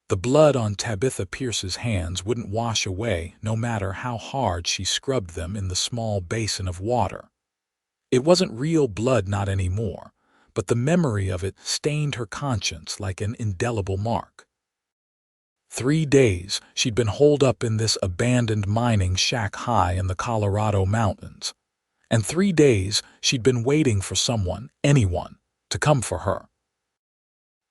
The blood on Tabitha Pierce's hands wouldn't wash away no matter how hard she scrubbed them in the small basin of water. It wasn't real blood, not anymore, but the memory of it stained her conscience like an indelible mark. 3 days she'd been holed up in this abandoned mining shack high in the Colorado mountains, and 3 days she'd been waiting for someone, anyone, to come for her.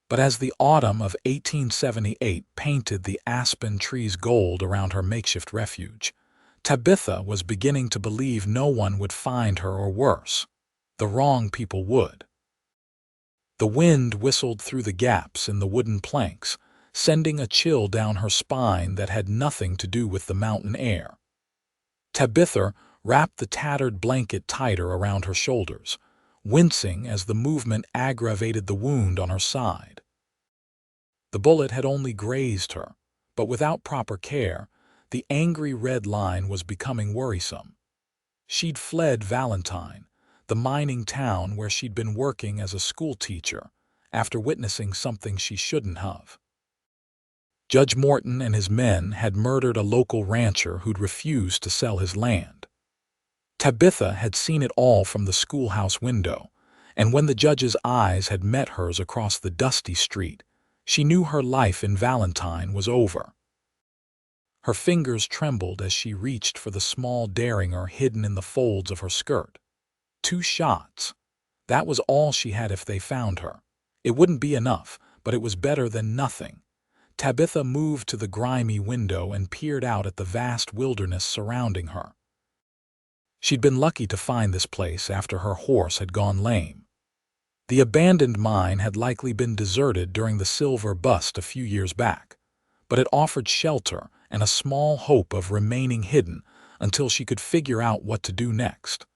But as the autumn of 1878 painted the aspen trees gold around her makeshift refuge, Tabitha was beginning to believe no one would find her, or worse, the wrong people would. The wind whistled through the gaps in the wooden planks, sending a chill down her spine that had nothing to do with the mountain air. Tabitha wrapped the tattered blanket tighter around her shoulders, wincing as the movement aggravated the wound on her side. The bullet had only grazed her, but without proper care, the angry red line was becoming worrisome. She'd fled Valentine, the mining town where she'd been working as a schoolteacher, after witnessing something she shouldn't have. Judge Morton and his men had murdered a local rancher who'd refused to sell his land. Tabitha had seen it all from the schoolhouse window, and when the judge's eyes had met hers across the dusty street, she knew her life in Valentine was over. Her fingers trembled as she reached for the small derringer hidden in the folds of her skirt. 2 shots. That was all she had if they found her. It wouldn't be enough, but it was better than nothing. Tabitha moved to the grimy window and peered out at the vast wilderness surrounding her. She'd been lucky to find this place after her horse had gone lame. The abandoned mine had likely been deserted during the silver bust a few years back, but it offered shelter and a small hope of remaining hidden until she could figure out what to do next.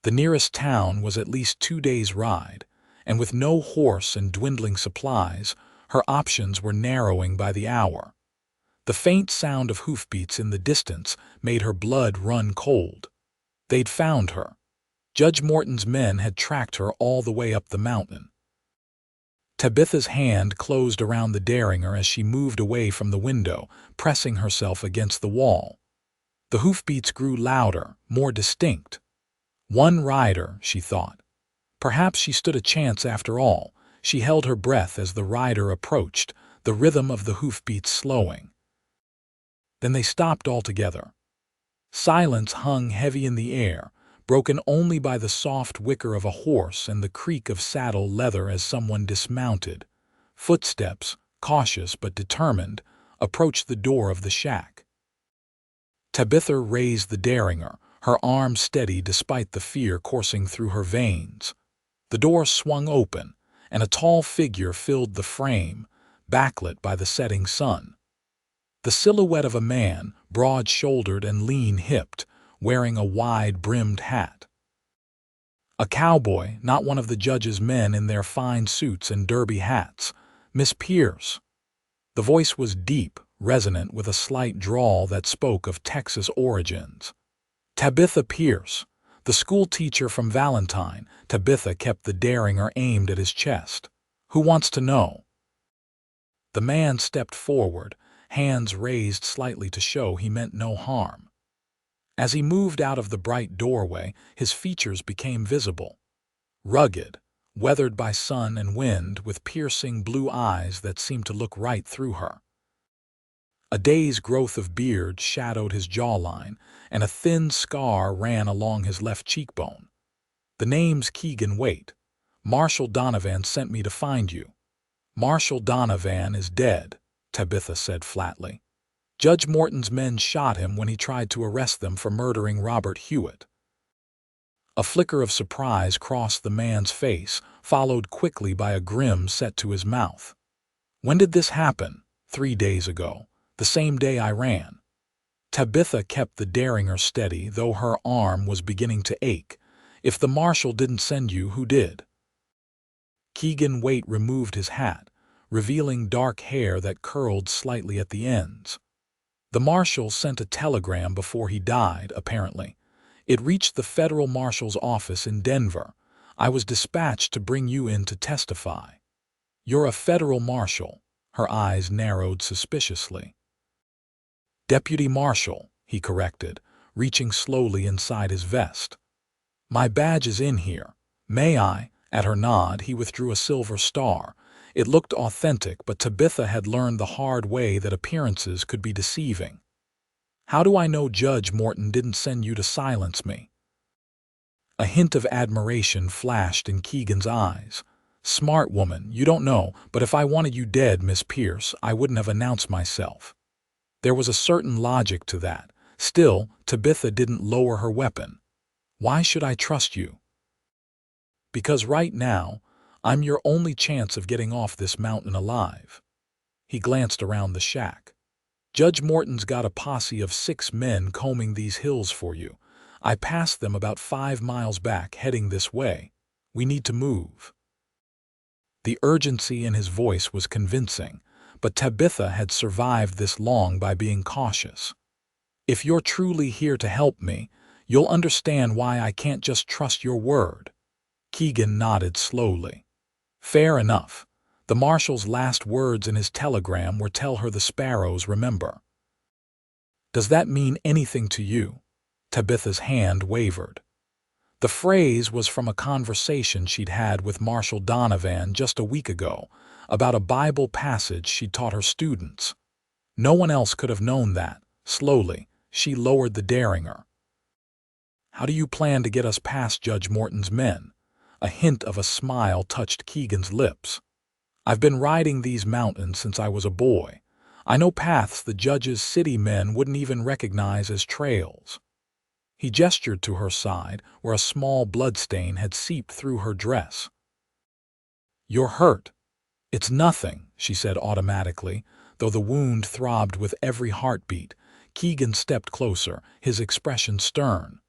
The nearest town was at least 2 days' ride, and with no horse and dwindling supplies, her options were narrowing by the hour. The faint sound of hoofbeats in the distance made her blood run cold. They'd found her. Judge Morton's men had tracked her all the way up the mountain. Tabitha's hand closed around the derringer as she moved away from the window, pressing herself against the wall. The hoofbeats grew louder, more distinct. One rider, she thought. Perhaps she stood a chance after all. She held her breath as the rider approached, the rhythm of the hoofbeats slowing. Then they stopped altogether. Silence hung heavy in the air, broken only by the soft whicker of a horse and the creak of saddle leather as someone dismounted. Footsteps, cautious but determined, approached the door of the shack. Tabitha raised the derringer, her arm steady despite the fear coursing through her veins. The door swung open, and a tall figure filled the frame, backlit by the setting sun. The silhouette of a man, broad-shouldered and lean-hipped, wearing a wide-brimmed hat. A cowboy, not one of the judge's men in their fine suits and derby hats. Miss Pierce. The voice was deep, resonant with a slight drawl that spoke of Texas origins. Tabitha Pierce, the schoolteacher from Valentine. Tabitha kept the derringer aimed at his chest. Who wants to know? The man stepped forward, hands raised slightly to show he meant no harm. As he moved out of the bright doorway, his features became visible. Rugged, weathered by sun and wind, with piercing blue eyes that seemed to look right through her. A day's growth of beard shadowed his jawline, and a thin scar ran along his left cheekbone. The name's Keegan Waite. Marshal Donovan sent me to find you. Marshal Donovan is dead, Tabitha said flatly. Judge Morton's men shot him when he tried to arrest them for murdering Robert Hewitt. A flicker of surprise crossed the man's face, followed quickly by a grin set to his mouth. When did this happen? 3 days ago, the same day I ran. Tabitha kept the derringer steady, though her arm was beginning to ache. If the marshal didn't send you, who did? Keegan Waite removed his hat, revealing dark hair that curled slightly at the ends. The marshal sent a telegram before he died, apparently. It reached the federal marshal's office in Denver. I was dispatched to bring you in to testify. You're a federal marshal. Her eyes narrowed suspiciously. "Deputy Marshal," he corrected, reaching slowly inside his vest. "My badge is in here. May I?" At her nod, he withdrew a silver star. It looked authentic, but Tabitha had learned the hard way that appearances could be deceiving. "How do I know Judge Morton didn't send you to silence me?" A hint of admiration flashed in Keegan's eyes. "Smart woman, you don't know, but if I wanted you dead, Miss Pierce, I wouldn't have announced myself." There was a certain logic to that. Still, Tabitha didn't lower her weapon. "Why should I trust you?" "Because right now, I'm your only chance of getting off this mountain alive." He glanced around the shack. "Judge Morton's got a posse of 6 men combing these hills for you. I passed them about 5 miles back, heading this way. We need to move." The urgency in his voice was convincing, but Tabitha had survived this long by being cautious. "If you're truly here to help me, you'll understand why I can't just trust your word." Keegan nodded slowly. "Fair enough. The Marshal's last words in his telegram were 'Tell her the sparrows remember.' Does that mean anything to you?" Tabitha's hand wavered. The phrase was from a conversation she'd had with Marshal Donovan just a week ago about a Bible passage she taught her students. No one else could have known that. Slowly, she lowered the derringer. "How do you plan to get us past Judge Morton's men?" A hint of a smile touched Keegan's lips. "I've been riding these mountains since I was a boy. I know paths the judge's city men wouldn't even recognize as trails." He gestured to her side, where a small bloodstain had seeped through her dress. "You're hurt." "It's nothing," she said automatically, though the wound throbbed with every heartbeat. Keegan stepped closer, his expression stern.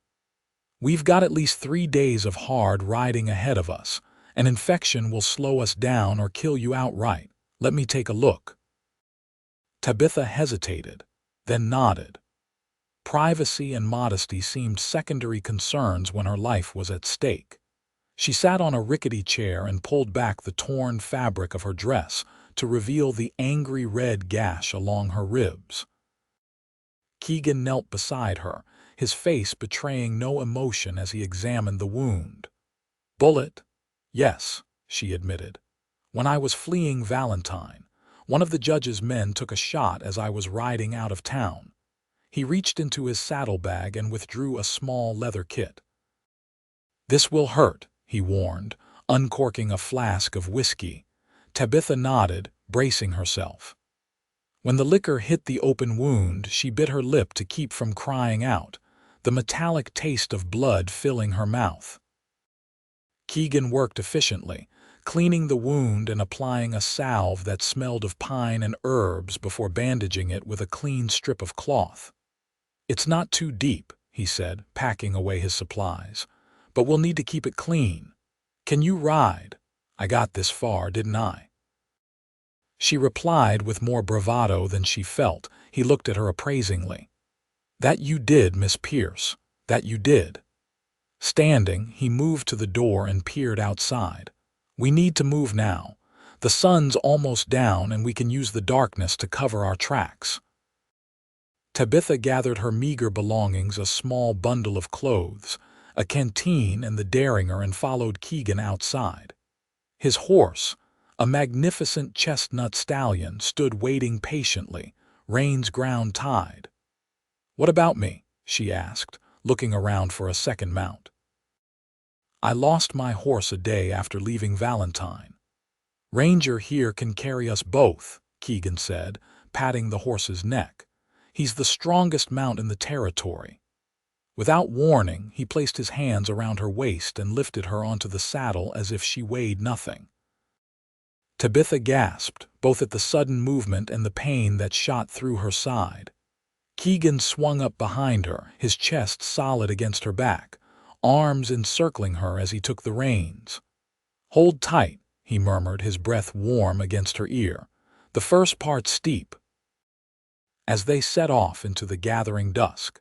"We've got at least 3 days of hard riding ahead of us. An infection will slow us down or kill you outright. Let me take a look." Tabitha hesitated, then nodded. Privacy and modesty seemed secondary concerns when her life was at stake. She sat on a rickety chair and pulled back the torn fabric of her dress to reveal the angry red gash along her ribs. Keegan knelt beside her, his face betraying no emotion as he examined the wound. "Bullet? Yes," she admitted. "When I was fleeing Valentine, one of the judge's men took a shot as I was riding out of town." He reached into his saddlebag and withdrew a small leather kit. "This will hurt," he warned, uncorking a flask of whiskey. Tabitha nodded, bracing herself. When the liquor hit the open wound, she bit her lip to keep from crying out, the metallic taste of blood filling her mouth. Keegan worked efficiently, cleaning the wound and applying a salve that smelled of pine and herbs before bandaging it with a clean strip of cloth. "It's not too deep," he said, packing away his supplies, "but we'll need to keep it clean. Can you ride? I got this far, didn't I?" She replied with more bravado than she felt. He looked at her appraisingly. "That you did, Miss Pierce. That you did." Standing, he moved to the door and peered outside. "We need to move now. The sun's almost down and we can use the darkness to cover our tracks." Tabitha gathered her meager belongings, a small bundle of clothes, a canteen and the derringer, and followed Keegan outside. His horse, a magnificent chestnut stallion, stood waiting patiently, reins ground tied. "What about me?" she asked, looking around for a second mount. "I lost my horse a day after leaving Valentine. Ranger here can carry us both," Keegan said, patting the horse's neck. "He's the strongest mount in the territory." Without warning, he placed his hands around her waist and lifted her onto the saddle as if she weighed nothing. Tabitha gasped, both at the sudden movement and the pain that shot through her side. Keegan swung up behind her, his chest solid against her back, arms encircling her as he took the reins. "Hold tight," he murmured, his breath warm against her ear. "The first part's steep." As they set off into the gathering dusk,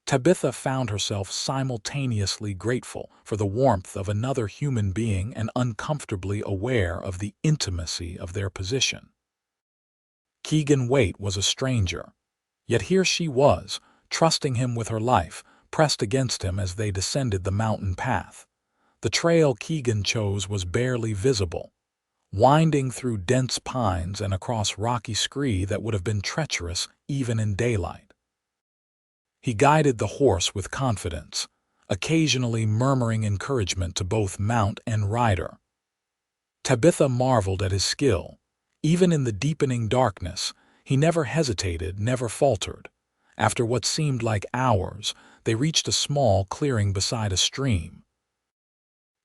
Tabitha found herself simultaneously grateful for the warmth of another human being and uncomfortably aware of the intimacy of their position. Keegan Waite was a stranger. Yet here she was, trusting him with her life, pressed against him as they descended the mountain path. The trail Keegan chose was barely visible, winding through dense pines and across rocky scree that would have been treacherous even in daylight. He guided the horse with confidence, occasionally murmuring encouragement to both mount and rider. Tabitha marveled at his skill. Even in the deepening darkness, he never hesitated, never faltered. After what seemed like hours, they reached a small clearing beside a stream.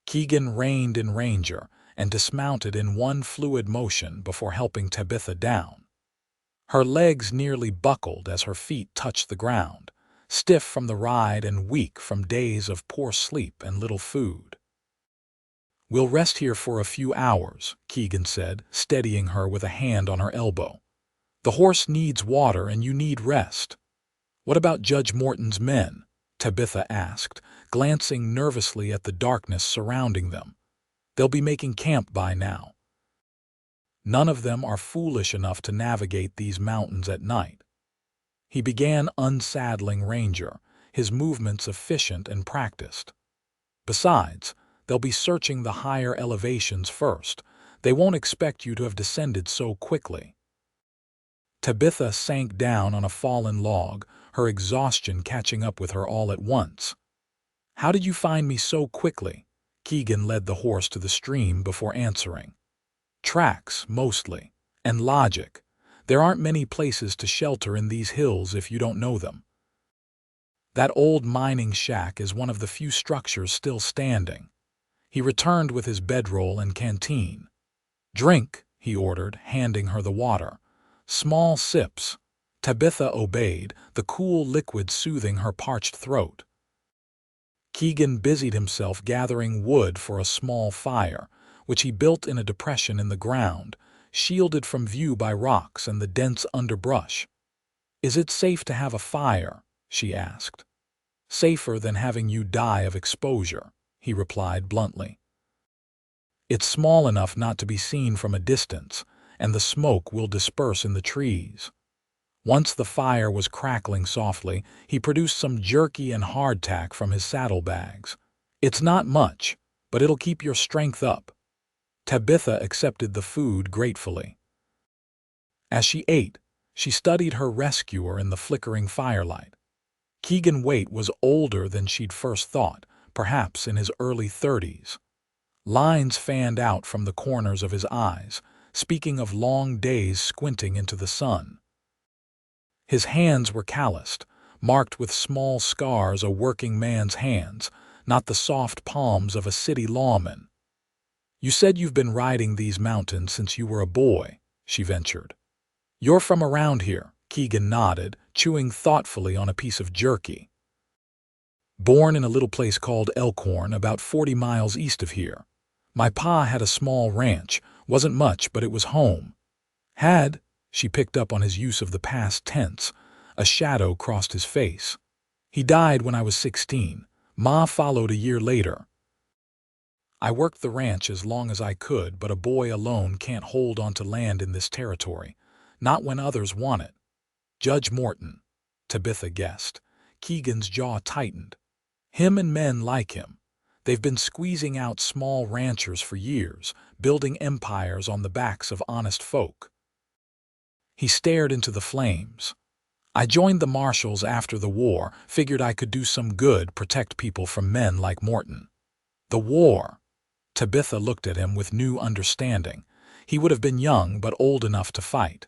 Keegan reined in Ranger and dismounted in one fluid motion before helping Tabitha down. Her legs nearly buckled as her feet touched the ground, stiff from the ride and weak from days of poor sleep and little food. "We'll rest here for a few hours," Keegan said, steadying her with a hand on her elbow. "The horse needs water and you need rest." "What about Judge Morton's men?" Tabitha asked, glancing nervously at the darkness surrounding them. "They'll be making camp by now." "None of them are foolish enough to navigate these mountains at night." He began unsaddling Ranger, his movements efficient and practiced. "Besides, they'll be searching the higher elevations first. They won't expect you to have descended so quickly." Tabitha sank down on a fallen log, her exhaustion catching up with her all at once. "How did you find me so quickly?" Keegan led the horse to the stream before answering. "Tracks, mostly, and logic. There aren't many places to shelter in these hills if you don't know them. That old mining shack is one of the few structures still standing." He returned with his bedroll and canteen. "Drink," he ordered, handing her the water. Small sips. Tabitha obeyed, the cool liquid soothing her parched throat. Keegan busied himself gathering wood for a small fire, which he built in a depression in the ground, shielded from view by rocks and the dense underbrush. "Is it safe to have a fire?" she asked. "Safer than having you die of exposure," he replied bluntly. "It's small enough not to be seen from a distance, and the smoke will disperse in the trees." Once the fire was crackling softly, he produced some jerky and hardtack from his saddlebags. "It's not much, but it'll keep your strength up." Tabitha accepted the food gratefully. As she ate, she studied her rescuer in the flickering firelight. Keegan Waite was older than she'd first thought, perhaps in his early 30s. Lines fanned out from the corners of his eyes, speaking of long days squinting into the sun. His hands were calloused, marked with small scars a working man's hands, not the soft palms of a city lawman. "You said you've been riding these mountains since you were a boy," she ventured. "You're from around here," Keegan nodded, chewing thoughtfully on a piece of jerky. "Born in a little place called Elkhorn, about 40 miles east of here. My pa had a small ranch, wasn't much, but it was home." "Had?" She picked up on his use of the past tense. A shadow crossed his face. "He died when I was 16. Ma followed a year later. I worked the ranch as long as I could, but a boy alone can't hold onto land in this territory. Not when others want it." "Judge Morton," Tabitha guessed. Keegan's jaw tightened. "Him and men like him. They've been squeezing out small ranchers for years, building empires on the backs of honest folk." He stared into the flames. "I joined the Marshals after the war, figured I could do some good, protect people from men like Morton." "The war?" Tabitha looked at him with new understanding. He would have been young but old enough to fight.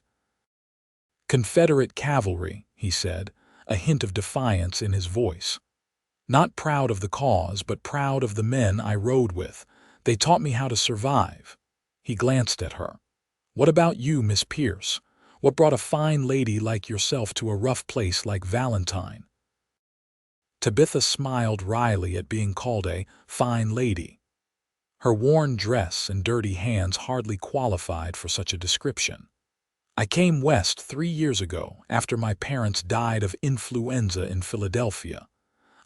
"Confederate cavalry," he said, a hint of defiance in his voice. "Not proud of the cause, but proud of the men I rode with. They taught me how to survive." He glanced at her. "What about you, Miss Pierce? What brought a fine lady like yourself to a rough place like Valentine?" Tabitha smiled wryly at being called a fine lady. Her worn dress and dirty hands hardly qualified for such a description. "I came west 3 years ago, after my parents died of influenza in Philadelphia.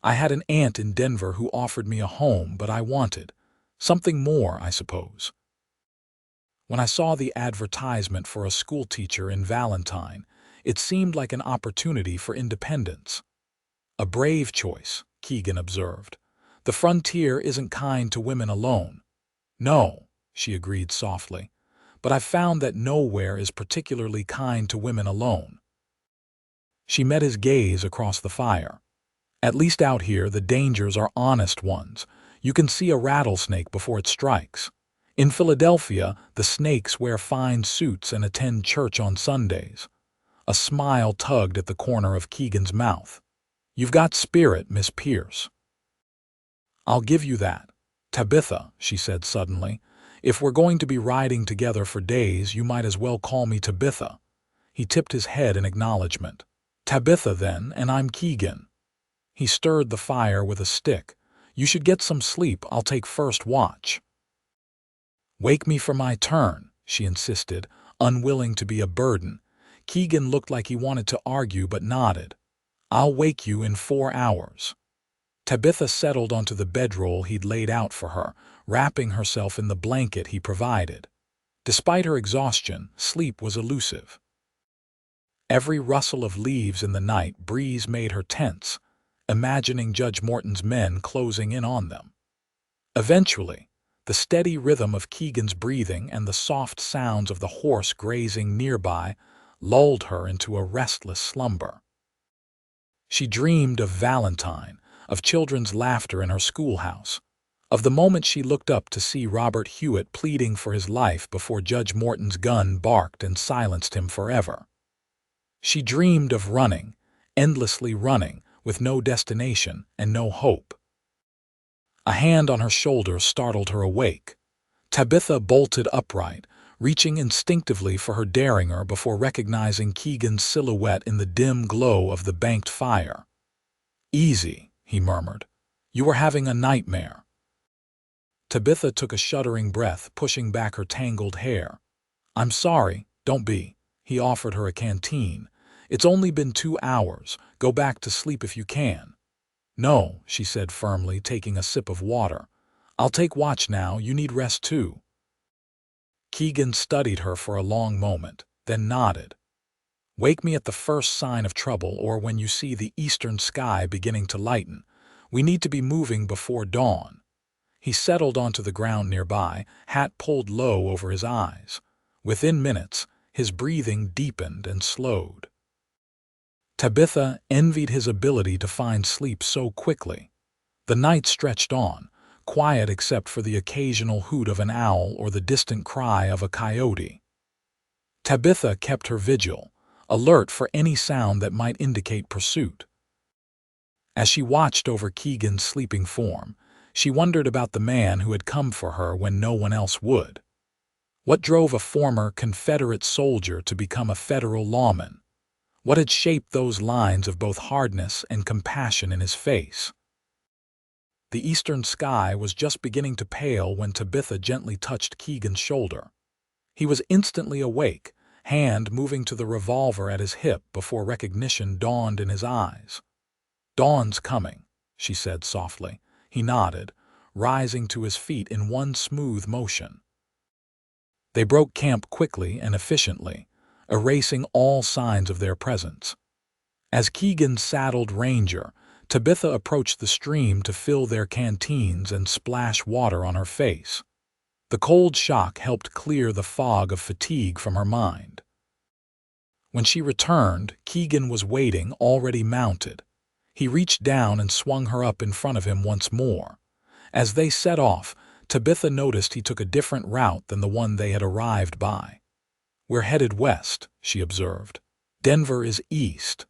I had an aunt in Denver who offered me a home, but I wanted something more, I suppose." When I saw the advertisement for a schoolteacher in Valentine, it seemed like an opportunity for independence. A brave choice, Keegan observed. The frontier isn't kind to women alone. No, she agreed softly, but I've found that nowhere is particularly kind to women alone. She met his gaze across the fire. At least out here, the dangers are honest ones. You can see a rattlesnake before it strikes. In Philadelphia, the snakes wear fine suits and attend church on Sundays. A smile tugged at the corner of Keegan's mouth. You've got spirit, Miss Pierce. I'll give you that. Tabitha, she said suddenly, if we're going to be riding together for days, you might as well call me Tabitha. He tipped his head in acknowledgement. Tabitha, then, and I'm Keegan. He stirred the fire with a stick. You should get some sleep. I'll take first watch. Wake me for my turn, she insisted, unwilling to be a burden. Keegan looked like he wanted to argue but nodded. I'll wake you in 4 hours. Tabitha settled onto the bedroll he'd laid out for her, wrapping herself in the blanket he provided. Despite her exhaustion, sleep was elusive. Every rustle of leaves in the night breeze made her tense, imagining Judge Morton's men closing in on them. Eventually, the steady rhythm of Keegan's breathing and the soft sounds of the horse grazing nearby lulled her into a restless slumber. She dreamed of Valentine, of children's laughter in her schoolhouse, of the moment she looked up to see Robert Hewitt pleading for his life before Judge Morton's gun barked and silenced him forever. She dreamed of running, endlessly running, with no destination and no hope. A hand on her shoulder startled her awake. Tabitha bolted upright, reaching instinctively for her derringer before recognizing Keegan's silhouette in the dim glow of the banked fire. Easy, he murmured. You were having a nightmare. Tabitha took a shuddering breath, pushing back her tangled hair. I'm sorry, don't be. He offered her a canteen. It's only been 2 hours. Go back to sleep if you can. No, she said firmly, taking a sip of water. I'll take watch now. You need rest too. Keegan studied her for a long moment, then nodded. Wake me at the first sign of trouble or when you see the eastern sky beginning to lighten. We need to be moving before dawn. He settled onto the ground nearby, hat pulled low over his eyes. Within minutes, his breathing deepened and slowed. Tabitha envied his ability to find sleep so quickly. The night stretched on, quiet except for the occasional hoot of an owl or the distant cry of a coyote. Tabitha kept her vigil, alert for any sound that might indicate pursuit. As she watched over Keegan's sleeping form, she wondered about the man who had come for her when no one else would. What drove a former Confederate soldier to become a federal lawman? What had shaped those lines of both hardness and compassion in his face? The eastern sky was just beginning to pale when Tabitha gently touched Keegan's shoulder. He was instantly awake, hand moving to the revolver at his hip before recognition dawned in his eyes. Dawn's coming, she said softly. He nodded, rising to his feet in one smooth motion. They broke camp quickly and efficiently, erasing all signs of their presence. As Keegan saddled Ranger, Tabitha approached the stream to fill their canteens and splash water on her face. The cold shock helped clear the fog of fatigue from her mind. When she returned, Keegan was waiting, already mounted. He reached down and swung her up in front of him once more. As they set off, Tabitha noticed he took a different route than the one they had arrived by. We're headed west, she observed. Denver is east.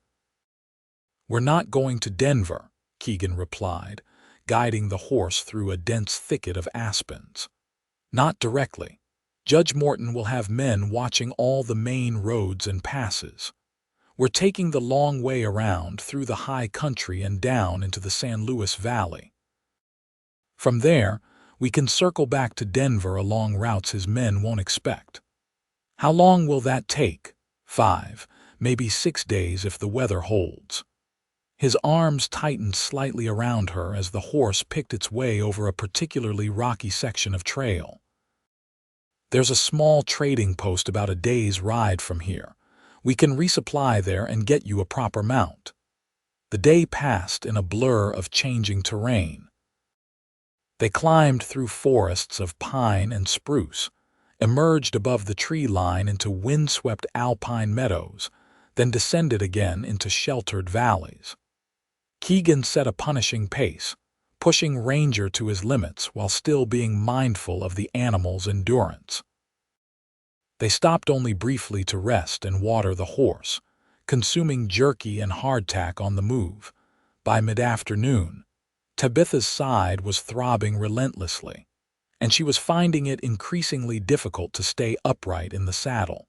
We're not going to Denver, Keegan replied, guiding the horse through a dense thicket of aspens. Not directly. Judge Morton will have men watching all the main roads and passes. We're taking the long way around through the high country and down into the San Luis Valley. From there, we can circle back to Denver along routes his men won't expect. How long will that take? 5, maybe 6 days if the weather holds. His arms tightened slightly around her as the horse picked its way over a particularly rocky section of trail. There's a small trading post about a day's ride from here. We can resupply there and get you a proper mount." The day passed in a blur of changing terrain. They climbed through forests of pine and spruce, emerged above the tree line into windswept alpine meadows, then descended again into sheltered valleys. Keegan set a punishing pace, pushing Ranger to his limits while still being mindful of the animal's endurance. They stopped only briefly to rest and water the horse, consuming jerky and hardtack on the move. By mid-afternoon, Tabitha's side was throbbing relentlessly, and she was finding it increasingly difficult to stay upright in the saddle.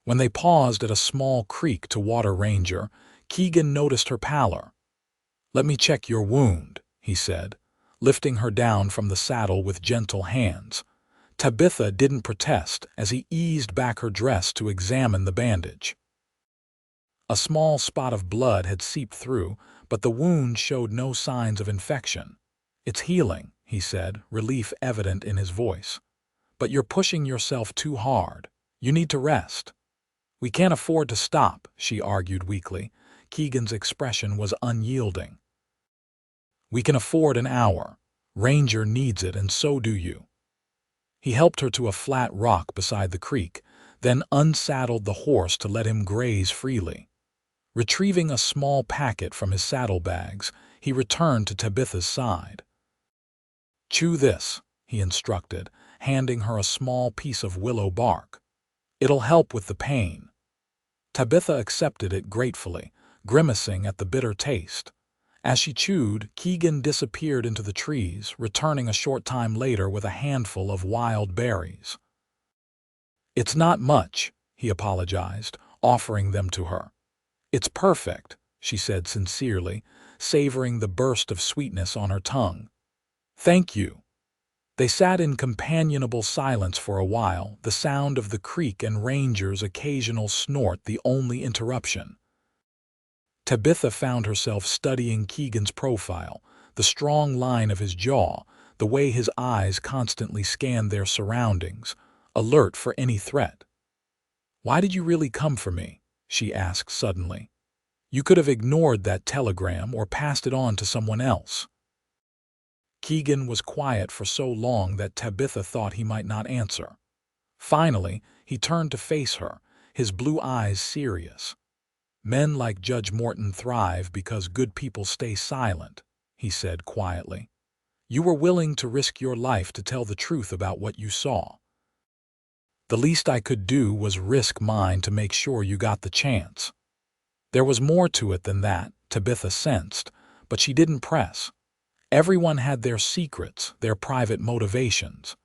When they paused at a small creek to water Ranger, Keegan noticed her pallor. "Let me check your wound," he said, lifting her down from the saddle with gentle hands. Tabitha didn't protest as he eased back her dress to examine the bandage. A small spot of blood had seeped through, but the wound showed no signs of infection. "It's healing," he said, relief evident in his voice. "But you're pushing yourself too hard. You need to rest." "We can't afford to stop," she argued weakly. Keegan's expression was unyielding. "We can afford an hour. Ranger needs it, and so do you." He helped her to a flat rock beside the creek, then unsaddled the horse to let him graze freely. Retrieving a small packet from his saddlebags, he returned to Tabitha's side. "Chew this," he instructed, handing her a small piece of willow bark. "It'll help with the pain." Tabitha accepted it gratefully, grimacing at the bitter taste. As she chewed, Keegan disappeared into the trees, returning a short time later with a handful of wild berries. "It's not much," he apologized, offering them to her. "It's perfect," she said sincerely, savoring the burst of sweetness on her tongue. "Thank you." They sat in companionable silence for a while, the sound of the creek and Ranger's occasional snort the only interruption. Tabitha found herself studying Keegan's profile, the strong line of his jaw, the way his eyes constantly scanned their surroundings, alert for any threat. "Why did you really come for me?" she asked suddenly. "You could have ignored that telegram or passed it on to someone else." Keegan was quiet for so long that Tabitha thought he might not answer. Finally, he turned to face her, his blue eyes serious. "Men like Judge Morton thrive because good people stay silent," he said quietly. "You were willing to risk your life to tell the truth about what you saw. The least I could do was risk mine to make sure you got the chance." There was more to it than that, Tabitha sensed, but she didn't press. Everyone had their secrets, their private motivations.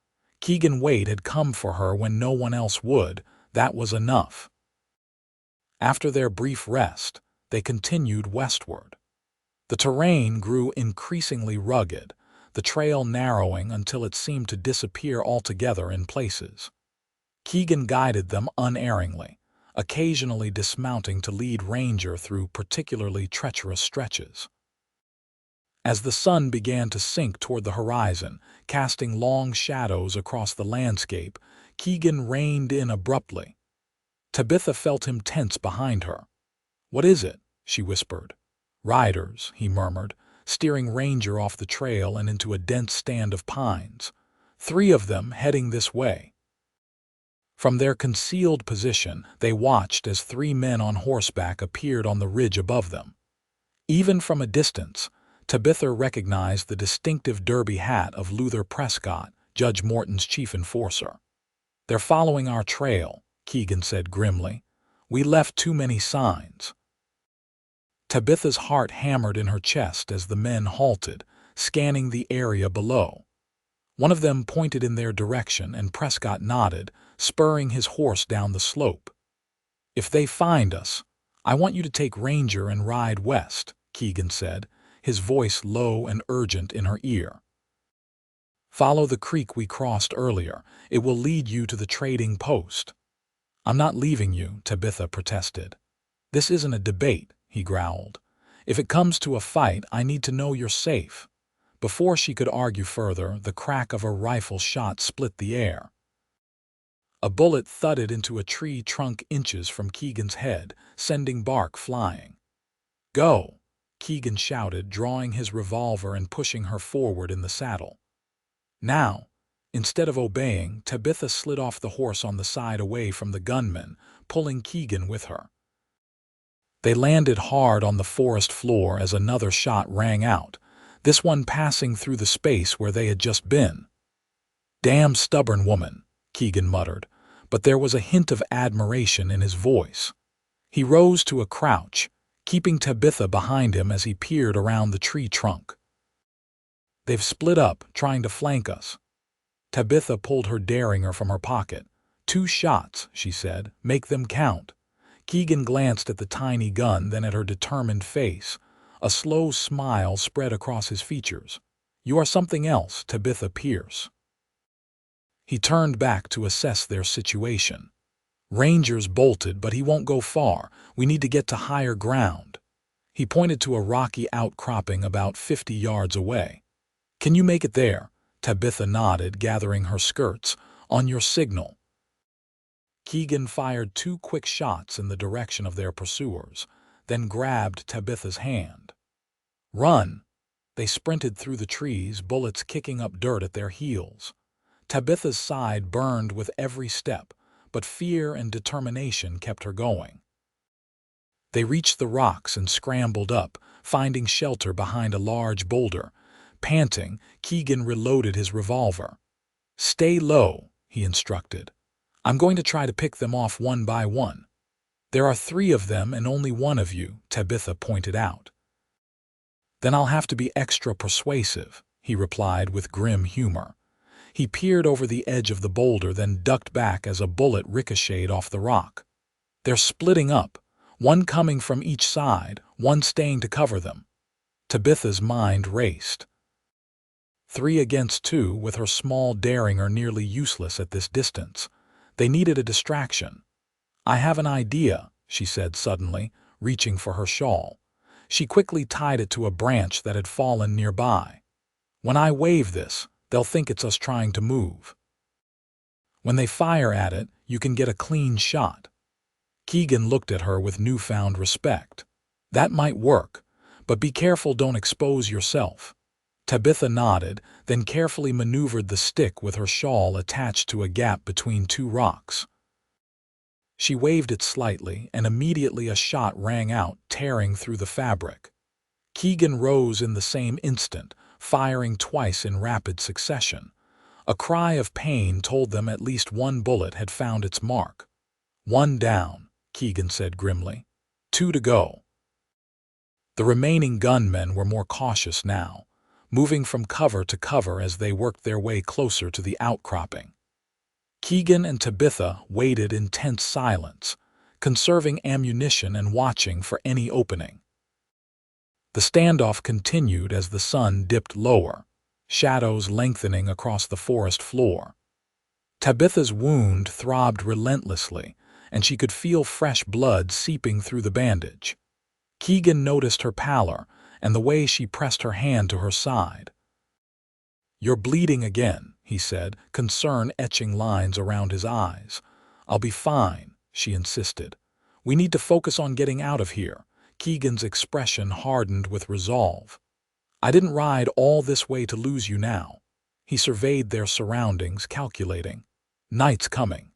Keegan Waite had come for her when no one else would. That was enough. After their brief rest, they continued westward. The terrain grew increasingly rugged, the trail narrowing until it seemed to disappear altogether in places. Keegan guided them unerringly, occasionally dismounting to lead Ranger through particularly treacherous stretches. As the sun began to sink toward the horizon, casting long shadows across the landscape, Keegan reined in abruptly. Tabitha felt him tense behind her. "What is it?" she whispered. "Riders," he murmured, steering Ranger off the trail and into a dense stand of pines. "3 of them heading this way." From their concealed position, they watched as 3 men on horseback appeared on the ridge above them. Even from a distance, Tabitha recognized the distinctive derby hat of Luther Prescott, Judge Morton's chief enforcer. "They're following our trail," Keegan said grimly. "We left too many signs." Tabitha's heart hammered in her chest as the men halted, scanning the area below. One of them pointed in their direction, and Prescott nodded, spurring his horse down the slope. "If they find us, I want you to take Ranger and ride west," Keegan said, his voice low and urgent in her ear. "Follow the creek we crossed earlier. It will lead you to the trading post." "I'm not leaving you," Tabitha protested. "This isn't a debate," he growled. "If it comes to a fight, I need to know you're safe." Before she could argue further, the crack of a rifle shot split the air. A bullet thudded into a tree trunk inches from Keegan's head, sending bark flying. "Go!" Keegan shouted, drawing his revolver and pushing her forward in the saddle. Now, instead of obeying, Tabitha slid off the horse on the side away from the gunman, pulling Keegan with her. They landed hard on the forest floor as another shot rang out, this one passing through the space where they had just been. "Damn stubborn woman," Keegan muttered, but there was a hint of admiration in his voice. He rose to a crouch, keeping Tabitha behind him as he peered around the tree trunk. "They've split up, trying to flank us." Tabitha pulled her derringer from her pocket. "2 shots," she said. "Make them count." Keegan glanced at the tiny gun, then at her determined face. A slow smile spread across his features. "You are something else, Tabitha Pierce." He turned back to assess their situation. "Rangers bolted, but he won't go far. We need to get to higher ground." He pointed to a rocky outcropping about 50 yards away. "Can you make it there?" Tabitha nodded, gathering her skirts. "On your signal." Keegan fired 2 quick shots in the direction of their pursuers, then grabbed Tabitha's hand. "Run!" They sprinted through the trees, bullets kicking up dirt at their heels. Tabitha's side burned with every step, but fear and determination kept her going. They reached the rocks and scrambled up, finding shelter behind a large boulder. Panting, Keegan reloaded his revolver. "Stay low," he instructed. "I'm going to try to pick them off one by one." "There are 3 of them and only 1 of you," Tabitha pointed out. "Then I'll have to be extra persuasive," he replied with grim humor. He peered over the edge of the boulder, then ducked back as a bullet ricocheted off the rock. "They're splitting up, 1 coming from each side, 1 staying to cover them." Tabitha's mind raced. 3 against 2, with her small derringer nearly useless at this distance. They needed a distraction. "I have an idea," she said suddenly, reaching for her shawl. She quickly tied it to a branch that had fallen nearby. "When I wave this, they'll think it's us trying to move. When they fire at it, you can get a clean shot." Keegan looked at her with newfound respect. "That might work, but be careful don't expose yourself." Tabitha nodded, then carefully maneuvered the stick with her shawl attached to a gap between 2 rocks. She waved it slightly, and immediately a shot rang out, tearing through the fabric. Keegan rose in the same instant, firing twice in rapid succession. A cry of pain told them at least 1 bullet had found its mark. "1 down," Keegan said grimly. 2 to go. The remaining gunmen were more cautious now, moving from cover to cover as they worked their way closer to the outcropping. Keegan and Tabitha waited in tense silence, conserving ammunition and watching for any opening. The standoff continued as the sun dipped lower, shadows lengthening across the forest floor. Tabitha's wound throbbed relentlessly, and she could feel fresh blood seeping through the bandage. Keegan noticed her pallor and the way she pressed her hand to her side. "You're bleeding again," he said, concern etching lines around his eyes. "I'll be fine," she insisted. "We need to focus on getting out of here." Keegan's expression hardened with resolve. "I didn't ride all this way to lose you now." He surveyed their surroundings, calculating. "Night's coming.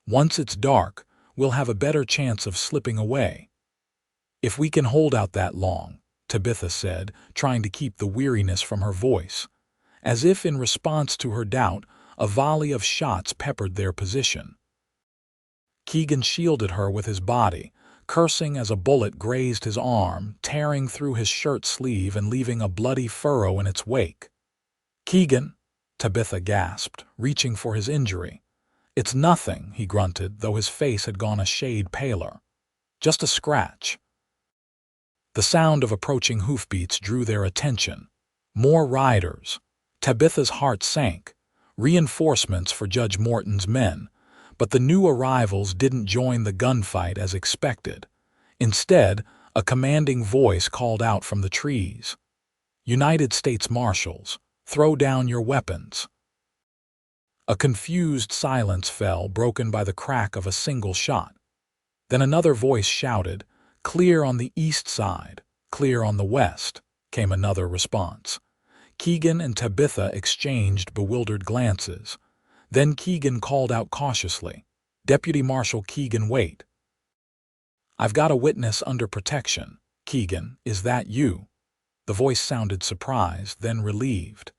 Once it's dark, we'll have a better chance of slipping away." "If we can hold out that long," Tabitha said, trying to keep the weariness from her voice. As if in response to her doubt, a volley of shots peppered their position. Keegan shielded her with his body, cursing as a bullet grazed his arm, tearing through his shirt sleeve and leaving a bloody furrow in its wake. "Keegan," Tabitha gasped, reaching for his injury. "It's nothing," he grunted, though his face had gone a shade paler. "Just a scratch." The sound of approaching hoofbeats drew their attention. More riders. Tabitha's heart sank. Reinforcements for Judge Morton's men. But the new arrivals didn't join the gunfight as expected. Instead, a commanding voice called out from the trees. "United States Marshals, throw down your weapons." A confused silence fell, broken by the crack of a single shot. Then another voice shouted, "Clear on the east side, clear on the west," came another response. Keegan and Tabitha exchanged bewildered glances. Then Keegan called out cautiously, "Deputy Marshal Keegan Waite." "I've got a witness under protection. Keegan, is that you?" The voice sounded surprised, then relieved.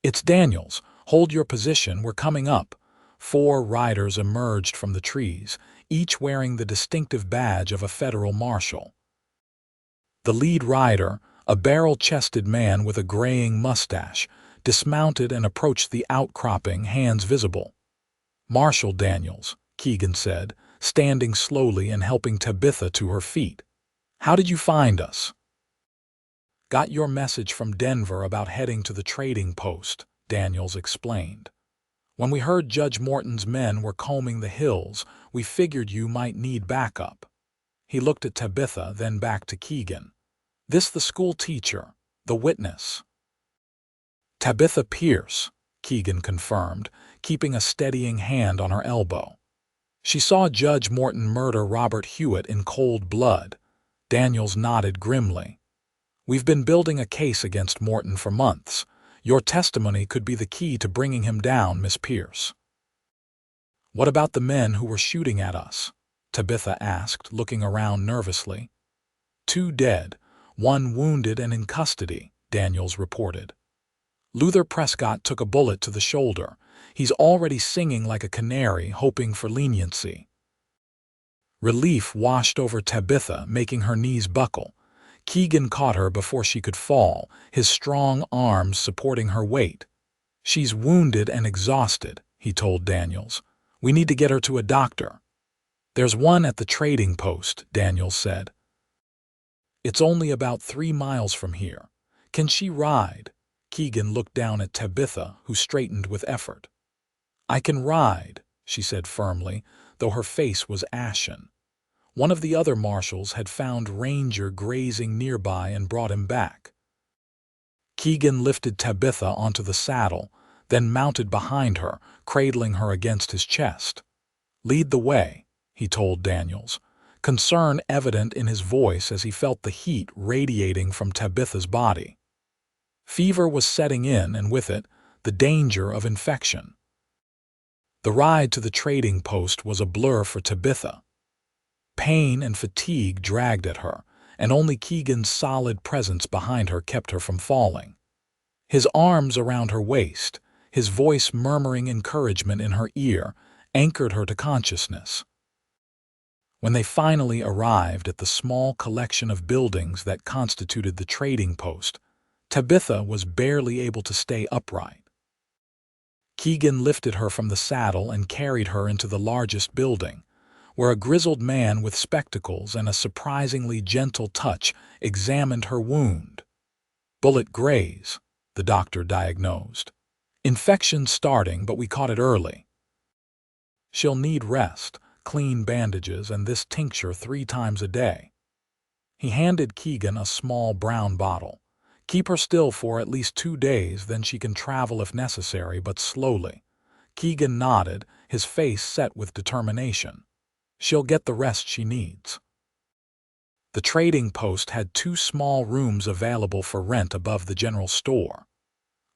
"It's Daniels. Hold your position, we're coming up." 4 riders emerged from the trees, each wearing the distinctive badge of a federal marshal. The lead rider, a barrel-chested man with a graying mustache, dismounted and approached the outcropping, hands visible. "Marshal Daniels," Keegan said, standing slowly and helping Tabitha to her feet. "How did you find us?" "Got your message from Denver about heading to the trading post," Daniels explained. "When we heard Judge Morton's men were combing the hills, we figured you might need backup." He looked at Tabitha, then back to Keegan. "This the school teacher, the witness." "Tabitha Pierce," Keegan confirmed, keeping a steadying hand on her elbow. "She saw Judge Morton murder Robert Hewitt in cold blood." Daniels nodded grimly. "We've been building a case against Morton for months. Your testimony could be the key to bringing him down, Miss Pierce." "What about the men who were shooting at us?" Tabitha asked, looking around nervously. "2 dead, 1 wounded and in custody," Daniels reported. "Luther Prescott took a bullet to the shoulder. He's already singing like a canary, hoping for leniency." Relief washed over Tabitha, making her knees buckle. Keegan caught her before she could fall, his strong arms supporting her weight. "She's wounded and exhausted," he told Daniels. "We need to get her to a doctor." "There's one at the trading post," Daniels said. "It's only about 3 miles from here. Can she ride?" Keegan looked down at Tabitha, who straightened with effort. "I can ride," she said firmly, though her face was ashen. One of the other marshals had found Ranger grazing nearby and brought him back. Keegan lifted Tabitha onto the saddle, then mounted behind her, cradling her against his chest. "Lead the way," he told Daniels, concern evident in his voice as he felt the heat radiating from Tabitha's body. Fever was setting in, and with it, the danger of infection. The ride to the trading post was a blur for Tabitha. Pain and fatigue dragged at her, and only Keegan's solid presence behind her kept her from falling. His arms around her waist, his voice murmuring encouragement in her ear, anchored her to consciousness. When they finally arrived at the small collection of buildings that constituted the trading post, Tabitha was barely able to stay upright. Keegan lifted her from the saddle and carried her into the largest building, where a grizzled man with spectacles and a surprisingly gentle touch examined her wound. "Bullet graze," the doctor diagnosed. "Infection starting, but we caught it early. She'll need rest, clean bandages, and this tincture 3 times a day." He handed Keegan a small brown bottle. "Keep her still for at least 2 days, then she can travel if necessary, but slowly." Keegan nodded, his face set with determination. "She'll get the rest she needs." The trading post had 2 small rooms available for rent above the general store.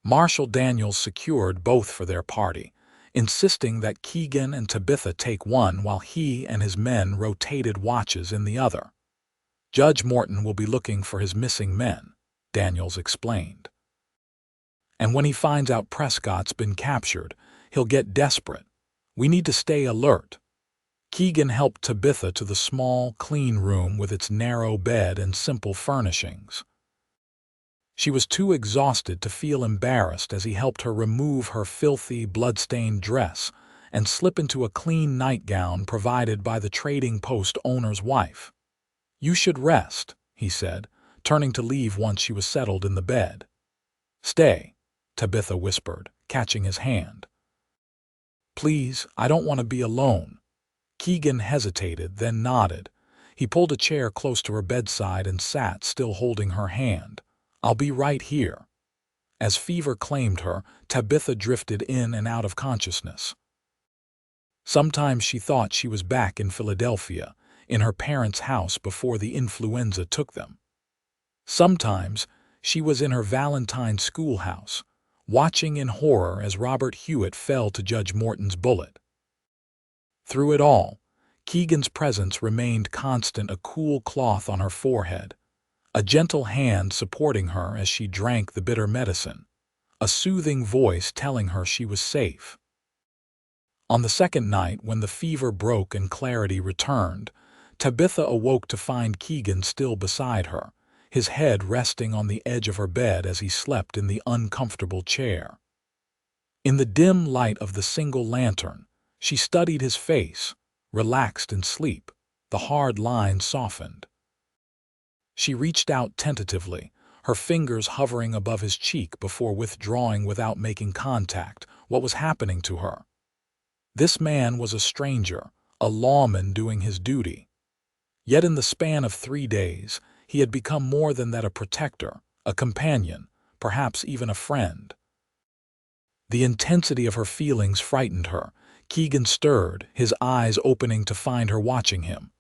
Marshal Daniels secured both for their party, insisting that Keegan and Tabitha take one while he and his men rotated watches in the other. "Judge Morton will be looking for his missing men," Daniels explained. "And when he finds out Prescott's been captured, he'll get desperate. We need to stay alert." Keegan helped Tabitha to the small, clean room with its narrow bed and simple furnishings. She was too exhausted to feel embarrassed as he helped her remove her filthy, blood-stained dress and slip into a clean nightgown provided by the trading post owner's wife. "You should rest," he said, turning to leave once she was settled in the bed. "Stay," Tabitha whispered, catching his hand. "Please, I don't want to be alone." Keegan hesitated, then nodded. He pulled a chair close to her bedside and sat, still holding her hand. "I'll be right here." As fever claimed her, Tabitha drifted in and out of consciousness. Sometimes she thought she was back in Philadelphia, in her parents' house before the influenza took them. Sometimes she was in her Valentine schoolhouse, watching in horror as Robert Hewitt fell to Judge Morton's bullet. Through it all, Keegan's presence remained constant, a cool cloth on her forehead, a gentle hand supporting her as she drank the bitter medicine, a soothing voice telling her she was safe. On the second night, when the fever broke and clarity returned, Tabitha awoke to find Keegan still beside her, his head resting on the edge of her bed as he slept in the uncomfortable chair. In the dim light of the single lantern, she studied his face, relaxed in sleep, the hard lines softened. She reached out tentatively, her fingers hovering above his cheek before withdrawing without making contact. What was happening to her? This man was a stranger, a lawman doing his duty. Yet in the span of 3 days, he had become more than that, a protector, a companion, perhaps even a friend. The intensity of her feelings frightened her. Keegan stirred, his eyes opening to find her watching him.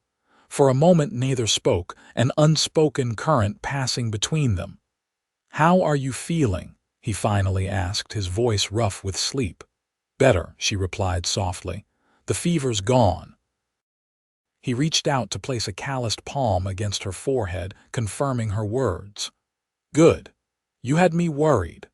For a moment neither spoke, an unspoken current passing between them. "How are you feeling?" he finally asked, his voice rough with sleep. "Better," she replied softly. "The fever's gone." He reached out to place a calloused palm against her forehead, confirming her words. "Good. You had me worried."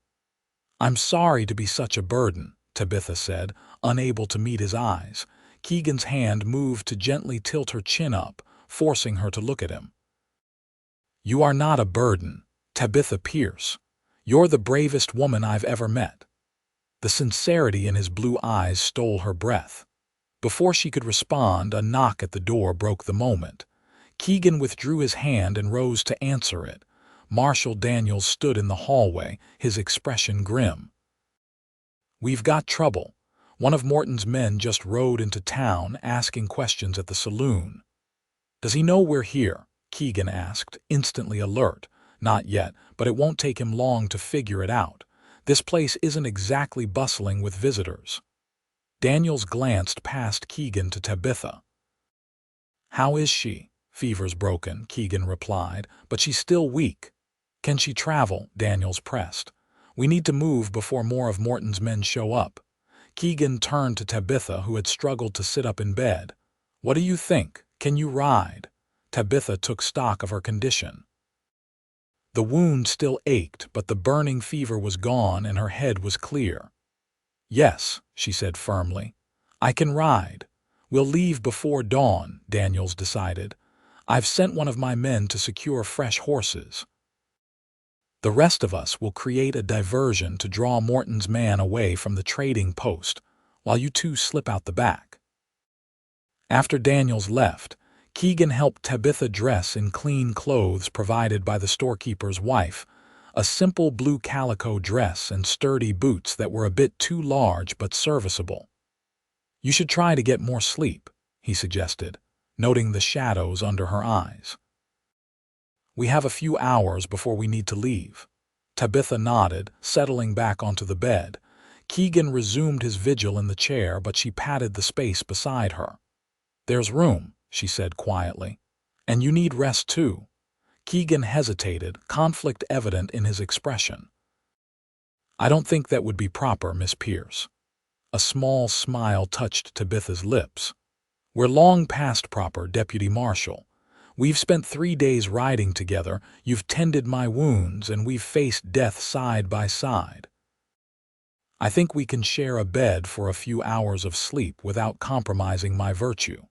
"I'm sorry to be such a burden," Tabitha said, unable to meet his eyes. Keegan's hand moved to gently tilt her chin up, forcing her to look at him. "You are not a burden, Tabitha Pierce. You're the bravest woman I've ever met." The sincerity in his blue eyes stole her breath. Before she could respond, a knock at the door broke the moment. Keegan withdrew his hand and rose to answer it. Marshal Daniels stood in the hallway, his expression grim. "We've got trouble. One of Morton's men just rode into town, asking questions at the saloon." "Does he know we're here?" Keegan asked, instantly alert. "Not yet, but it won't take him long to figure it out. This place isn't exactly bustling with visitors." Daniels glanced past Keegan to Tabitha. "How is she?" "Fever's broken," Keegan replied, "but she's still weak." "Can she travel?" Daniels pressed. "We need to move before more of Morton's men show up." Keegan turned to Tabitha, who had struggled to sit up in bed. "What do you think? Can you ride?" Tabitha took stock of her condition. The wound still ached, but the burning fever was gone and her head was clear. "Yes," she said firmly. "I can ride. We'll leave before dawn," Daniels decided. "I've sent one of my men to secure fresh horses. The rest of us will create a diversion to draw Morton's man away from the trading post, while you two slip out the back." After Daniels left, Keegan helped Tabitha dress in clean clothes provided by the storekeeper's wife, a simple blue calico dress and sturdy boots that were a bit too large but serviceable. "You should try to get more sleep," he suggested, noting the shadows under her eyes. "We have a few hours before we need to leave." Tabitha nodded, settling back onto the bed. Keegan resumed his vigil in the chair, but she patted the space beside her. "There's room," she said quietly. "And you need rest too." Keegan hesitated, conflict evident in his expression. "I don't think that would be proper, Miss Pierce." A small smile touched Tabitha's lips. "We're long past proper, Deputy Marshal. We've spent 3 days riding together, you've tended my wounds, and we've faced death side by side. I think we can share a bed for a few hours of sleep without compromising my virtue."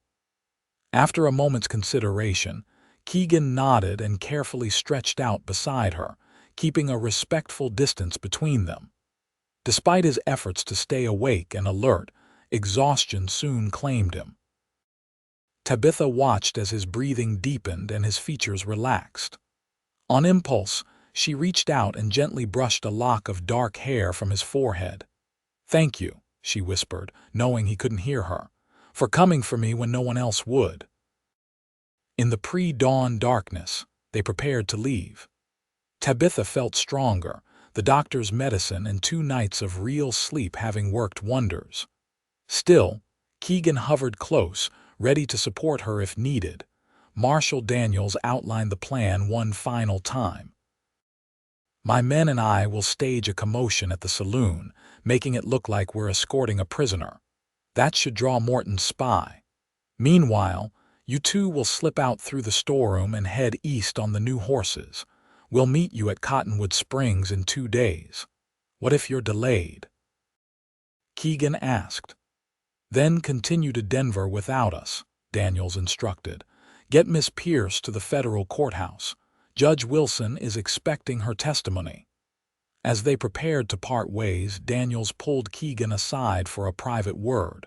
After a moment's consideration, Keegan nodded and carefully stretched out beside her, keeping a respectful distance between them. Despite his efforts to stay awake and alert, exhaustion soon claimed him. Tabitha watched as his breathing deepened and his features relaxed. On impulse, she reached out and gently brushed a lock of dark hair from his forehead. "Thank you," she whispered, knowing he couldn't hear her, "for coming for me when no one else would." In the pre-dawn darkness, they prepared to leave. Tabitha felt stronger, the doctor's medicine and 2 nights of real sleep having worked wonders. Still, Keegan hovered close, ready to support her if needed. Marshal Daniels outlined the plan one final time. "My men and I will stage a commotion at the saloon, making it look like we're escorting a prisoner. That should draw Morton's spy. Meanwhile, you two will slip out through the storeroom and head east on the new horses. We'll meet you at Cottonwood Springs in 2 days. What if you're delayed?" Keegan asked. "Then continue to Denver without us," Daniels instructed. "Get Miss Pierce to the federal courthouse. Judge Wilson is expecting her testimony." As they prepared to part ways, Daniels pulled Keegan aside for a private word.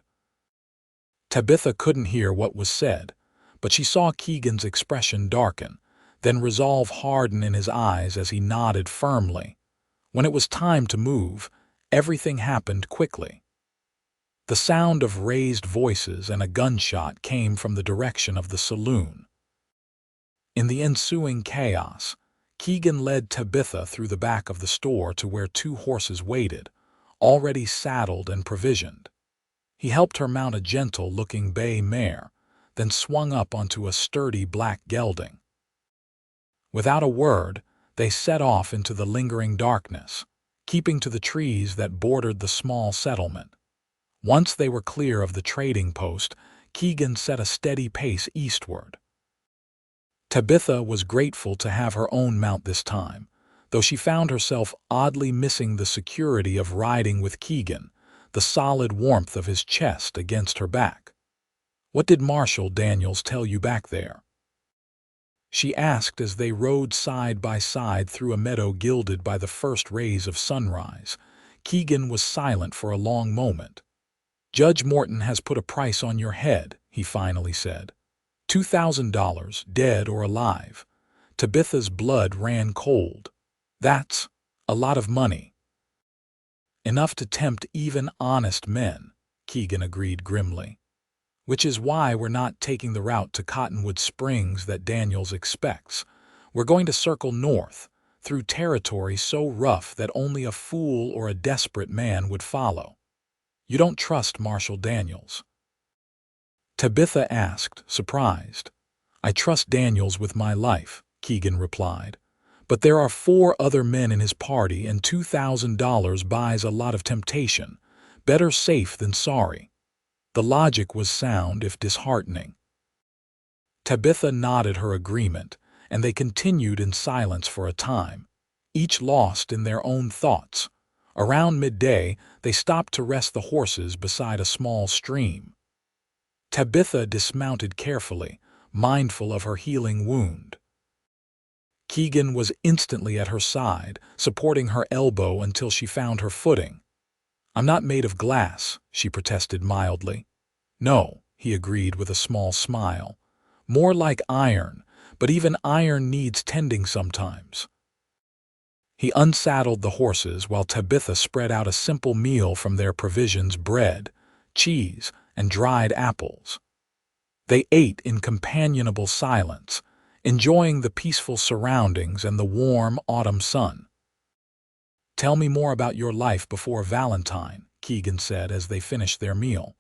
Tabitha couldn't hear what was said, but she saw Keegan's expression darken, then resolve harden in his eyes as he nodded firmly. When it was time to move, everything happened quickly. The sound of raised voices and a gunshot came from the direction of the saloon. In the ensuing chaos, Keegan led Tabitha through the back of the store to where 2 horses waited, already saddled and provisioned. He helped her mount a gentle-looking bay mare, then swung up onto a sturdy black gelding. Without a word, they set off into the lingering darkness, keeping to the trees that bordered the small settlement. Once they were clear of the trading post, Keegan set a steady pace eastward. Tabitha was grateful to have her own mount this time, though she found herself oddly missing the security of riding with Keegan, the solid warmth of his chest against her back. "What did Marshal Daniels tell you back there?" she asked as they rode side by side through a meadow gilded by the first rays of sunrise. Keegan was silent for a long moment. "Judge Morton has put a price on your head," he finally said. $2,000, dead or alive." Tabitha's blood ran cold. "That's a lot of money." "Enough to tempt even honest men," Keegan agreed grimly. "Which is why we're not taking the route to Cottonwood Springs that Daniels expects. We're going to circle north, through territory so rough that only a fool or a desperate man would follow." "You don't trust Marshal Daniels?" Tabitha asked, surprised. "I trust Daniels with my life," Keegan replied. "But there are 4 other men in his party and $2,000 buys a lot of temptation. Better safe than sorry." The logic was sound if disheartening. Tabitha nodded her agreement, and they continued in silence for a time, each lost in their own thoughts. Around midday, they stopped to rest the horses beside a small stream. Tabitha dismounted carefully, mindful of her healing wound. Keegan was instantly at her side, supporting her elbow until she found her footing. "I'm not made of glass," she protested mildly. "No," he agreed with a small smile. "More like iron, but even iron needs tending sometimes." He unsaddled the horses while Tabitha spread out a simple meal from their provisions: bread, cheese, and dried apples. They ate in companionable silence, enjoying the peaceful surroundings and the warm autumn sun. "Tell me more about your life before Valentine," Keegan said as they finished their meal.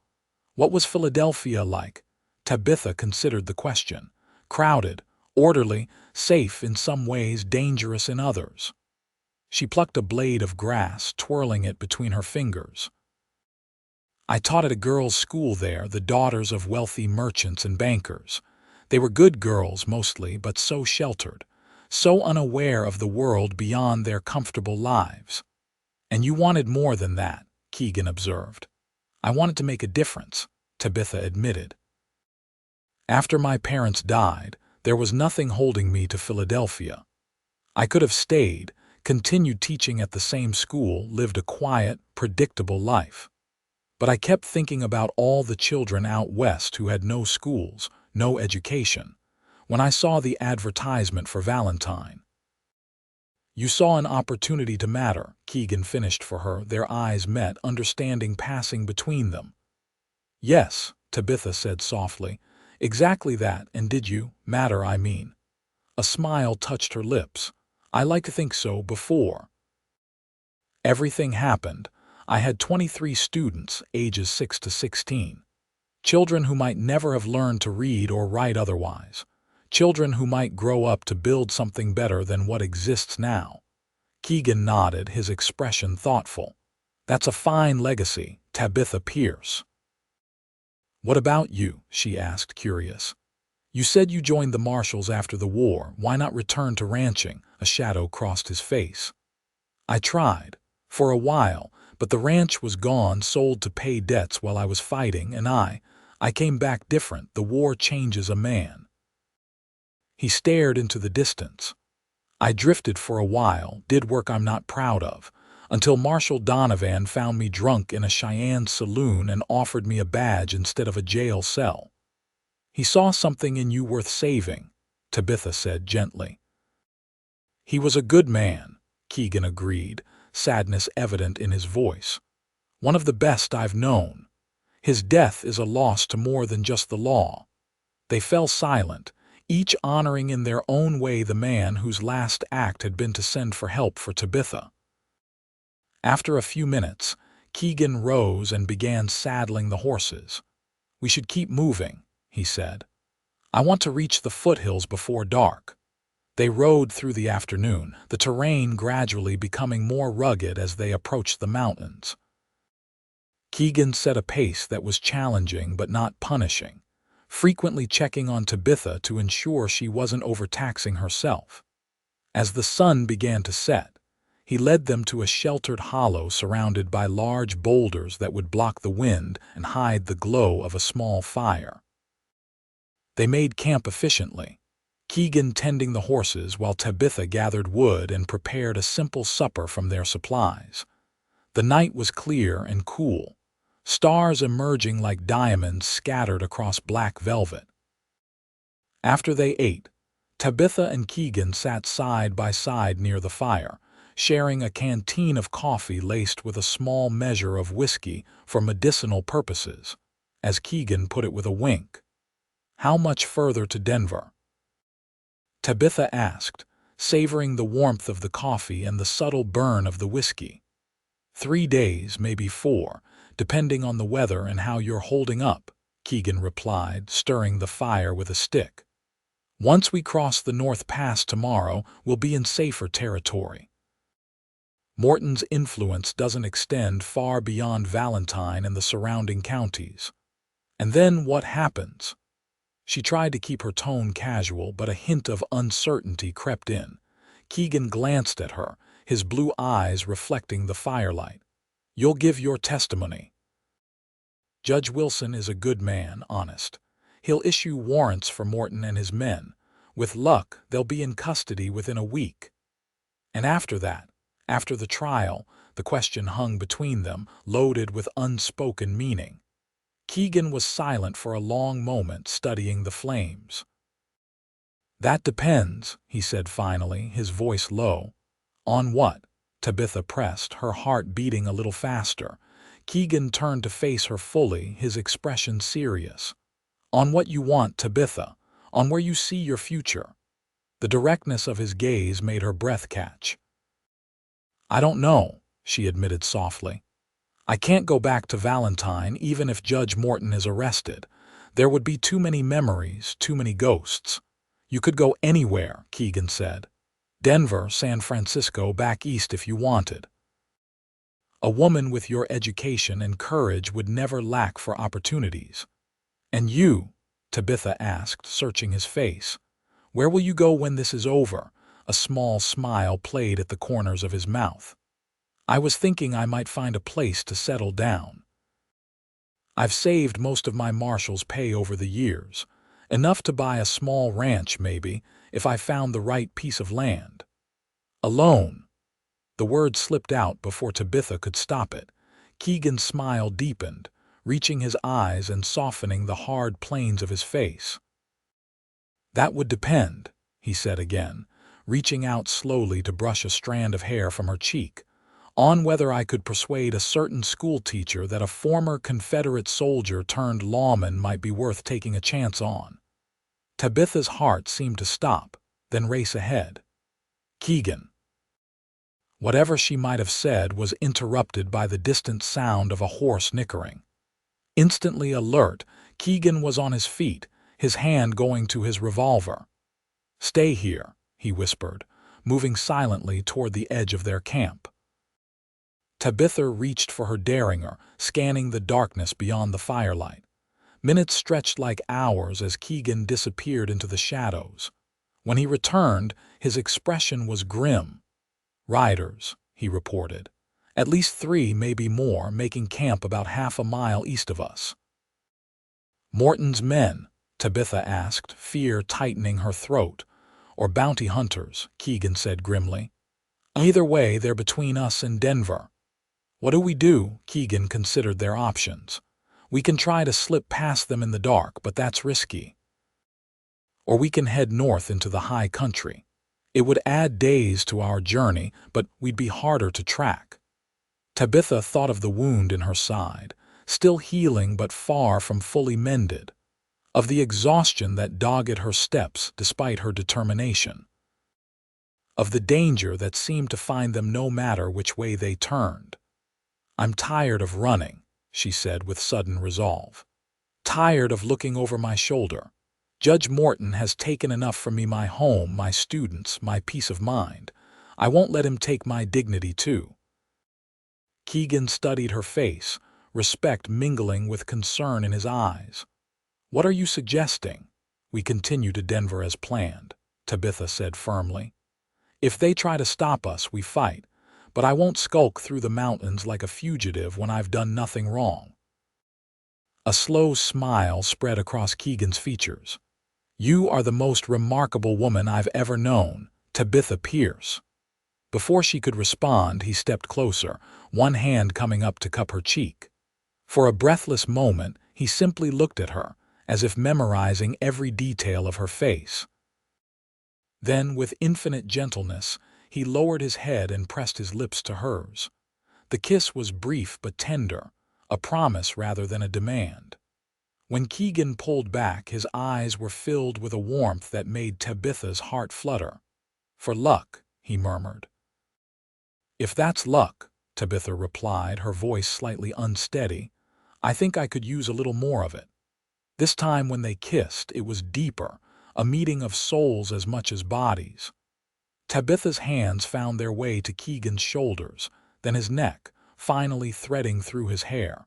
"What was Philadelphia like?" Tabitha considered the question. "Crowded, orderly, safe in some ways, dangerous in others." She plucked a blade of grass, twirling it between her fingers. "I taught at a girls' school there, the daughters of wealthy merchants and bankers. They were good girls mostly, but so sheltered, so unaware of the world beyond their comfortable lives." "And you wanted more than that," Keegan observed. "I wanted to make a difference," Tabitha admitted. "After my parents died, there was nothing holding me to Philadelphia. I could have stayed, continued teaching at the same school, lived a quiet, predictable life. But I kept thinking about all the children out west who had no schools, no education. When I saw the advertisement for Valentine." "You saw an opportunity to matter," Keegan finished for her, their eyes met, understanding passing between them. "Yes," Tabitha said softly, "exactly that. And did you matter, I mean?" A smile touched her lips. "I like to think so before." Everything happened. I had 23 students, ages 6 to 16. Children who might never have learned to read or write otherwise. Children who might grow up to build something better than what exists now. Keegan nodded, his expression thoughtful. That's a fine legacy, Tabitha Pierce. What about you? She asked, curious. You said you joined the Marshals after the war. Why not return to ranching? A shadow crossed his face. I tried. For a while, but the ranch was gone, sold to pay debts while I was fighting, and I came back different. The war changes a man. He stared into the distance. I drifted for a while, did work I'm not proud of, until Marshal Donovan found me drunk in a Cheyenne saloon and offered me a badge instead of a jail cell. He saw something in you worth saving, Tabitha said gently. He was a good man, Keegan agreed, sadness evident in his voice. One of the best I've known. His death is a loss to more than just the law. They fell silent, each honoring in their own way the man whose last act had been to send for help for Tabitha. After a few minutes, Keegan rose and began saddling the horses. We should keep moving, he said. I want to reach the foothills before dark. They rode through the afternoon, the terrain gradually becoming more rugged as they approached the mountains. Keegan set a pace that was challenging but not punishing, frequently checking on Tabitha to ensure she wasn't overtaxing herself. As the sun began to set, he led them to a sheltered hollow surrounded by large boulders that would block the wind and hide the glow of a small fire. They made camp efficiently, Keegan tending the horses while Tabitha gathered wood and prepared a simple supper from their supplies. The night was clear and cool, stars emerging like diamonds scattered across black velvet. After they ate, Tabitha and Keegan sat side by side near the fire, sharing a canteen of coffee laced with a small measure of whiskey for medicinal purposes, as Keegan put it with a wink. How much further to Denver? Tabitha asked, savoring the warmth of the coffee and the subtle burn of the whiskey. 3 days, maybe 4, depending on the weather and how you're holding up, Keegan replied, stirring the fire with a stick. Once we cross the North Pass tomorrow, we'll be in safer territory. Morton's influence doesn't extend far beyond Valentine and the surrounding counties. And then what happens? She tried to keep her tone casual, but a hint of uncertainty crept in. Keegan glanced at her, his blue eyes reflecting the firelight. You'll give your testimony. Judge Wilson is a good man, honest. He'll issue warrants for Morton and his men. With luck, they'll be in custody within a week. And after that, after the trial, the question hung between them, loaded with unspoken meaning. Keegan was silent for a long moment, studying the flames. That depends, he said finally, his voice low. On what? Tabitha pressed, her heart beating a little faster. Keegan turned to face her fully, his expression serious. On what you want, Tabitha. On where you see your future. The directness of his gaze made her breath catch. I don't know, she admitted softly. I can't go back to Valentine even if Judge Morton is arrested. There would be too many memories, too many ghosts. You could go anywhere, Keegan said. Denver, San Francisco, back east if you wanted. A woman with your education and courage would never lack for opportunities. And you? Tabitha asked, searching his face. Where will you go when this is over? A small smile played at the corners of his mouth. I was thinking I might find a place to settle down. I've saved most of my marshal's pay over the years, enough to buy a small ranch maybe, if I found the right piece of land. Alone. The word slipped out before Tabitha could stop it. Keegan's smile deepened, reaching his eyes and softening the hard planes of his face. That would depend, he said again, reaching out slowly to brush a strand of hair from her cheek, on whether I could persuade a certain schoolteacher that a former Confederate soldier turned lawman might be worth taking a chance on. Tabitha's heart seemed to stop, then race ahead. Keegan. Whatever she might have said was interrupted by the distant sound of a horse nickering. Instantly alert, Keegan was on his feet, his hand going to his revolver. "Stay here," he whispered, moving silently toward the edge of their camp. Tabitha reached for her derringer, scanning the darkness beyond the firelight. Minutes stretched like hours as Keegan disappeared into the shadows. When he returned, his expression was grim. "Riders," he reported. "At least 3, maybe more, making camp about half a mile east of us." "Morton's men?" Tabitha asked, fear tightening her throat. "Or bounty hunters," Keegan said grimly. "Either way, they're between us and Denver." "What do we do?" Keegan considered their options. "We can try to slip past them in the dark, but that's risky. Or we can head north into the high country. It would add days to our journey, but we'd be harder to track." Tabitha thought of the wound in her side, still healing but far from fully mended, of the exhaustion that dogged her steps despite her determination, of the danger that seemed to find them no matter which way they turned. "I'm tired of running," she said with sudden resolve. "Tired of looking over my shoulder. Judge Morton has taken enough from me: my home, my students, my peace of mind. I won't let him take my dignity too." Keegan studied her face, respect mingling with concern in his eyes. "What are you suggesting?" "We continue to Denver as planned," Tabitha said firmly. "If they try to stop us, we fight, but I won't skulk through the mountains like a fugitive when I've done nothing wrong." A slow smile spread across Keegan's features. "You are the most remarkable woman I've ever known, Tabitha Pierce." Before she could respond, he stepped closer, one hand coming up to cup her cheek. For a breathless moment, he simply looked at her, as if memorizing every detail of her face. Then, with infinite gentleness, he lowered his head and pressed his lips to hers. The kiss was brief but tender, a promise rather than a demand. When Keegan pulled back, his eyes were filled with a warmth that made Tabitha's heart flutter. "For luck," he murmured. "If that's luck," Tabitha replied, her voice slightly unsteady, "I think I could use a little more of it." This time when they kissed, it was deeper, a meeting of souls as much as bodies. Tabitha's hands found their way to Keegan's shoulders, then his neck, finally threading through his hair.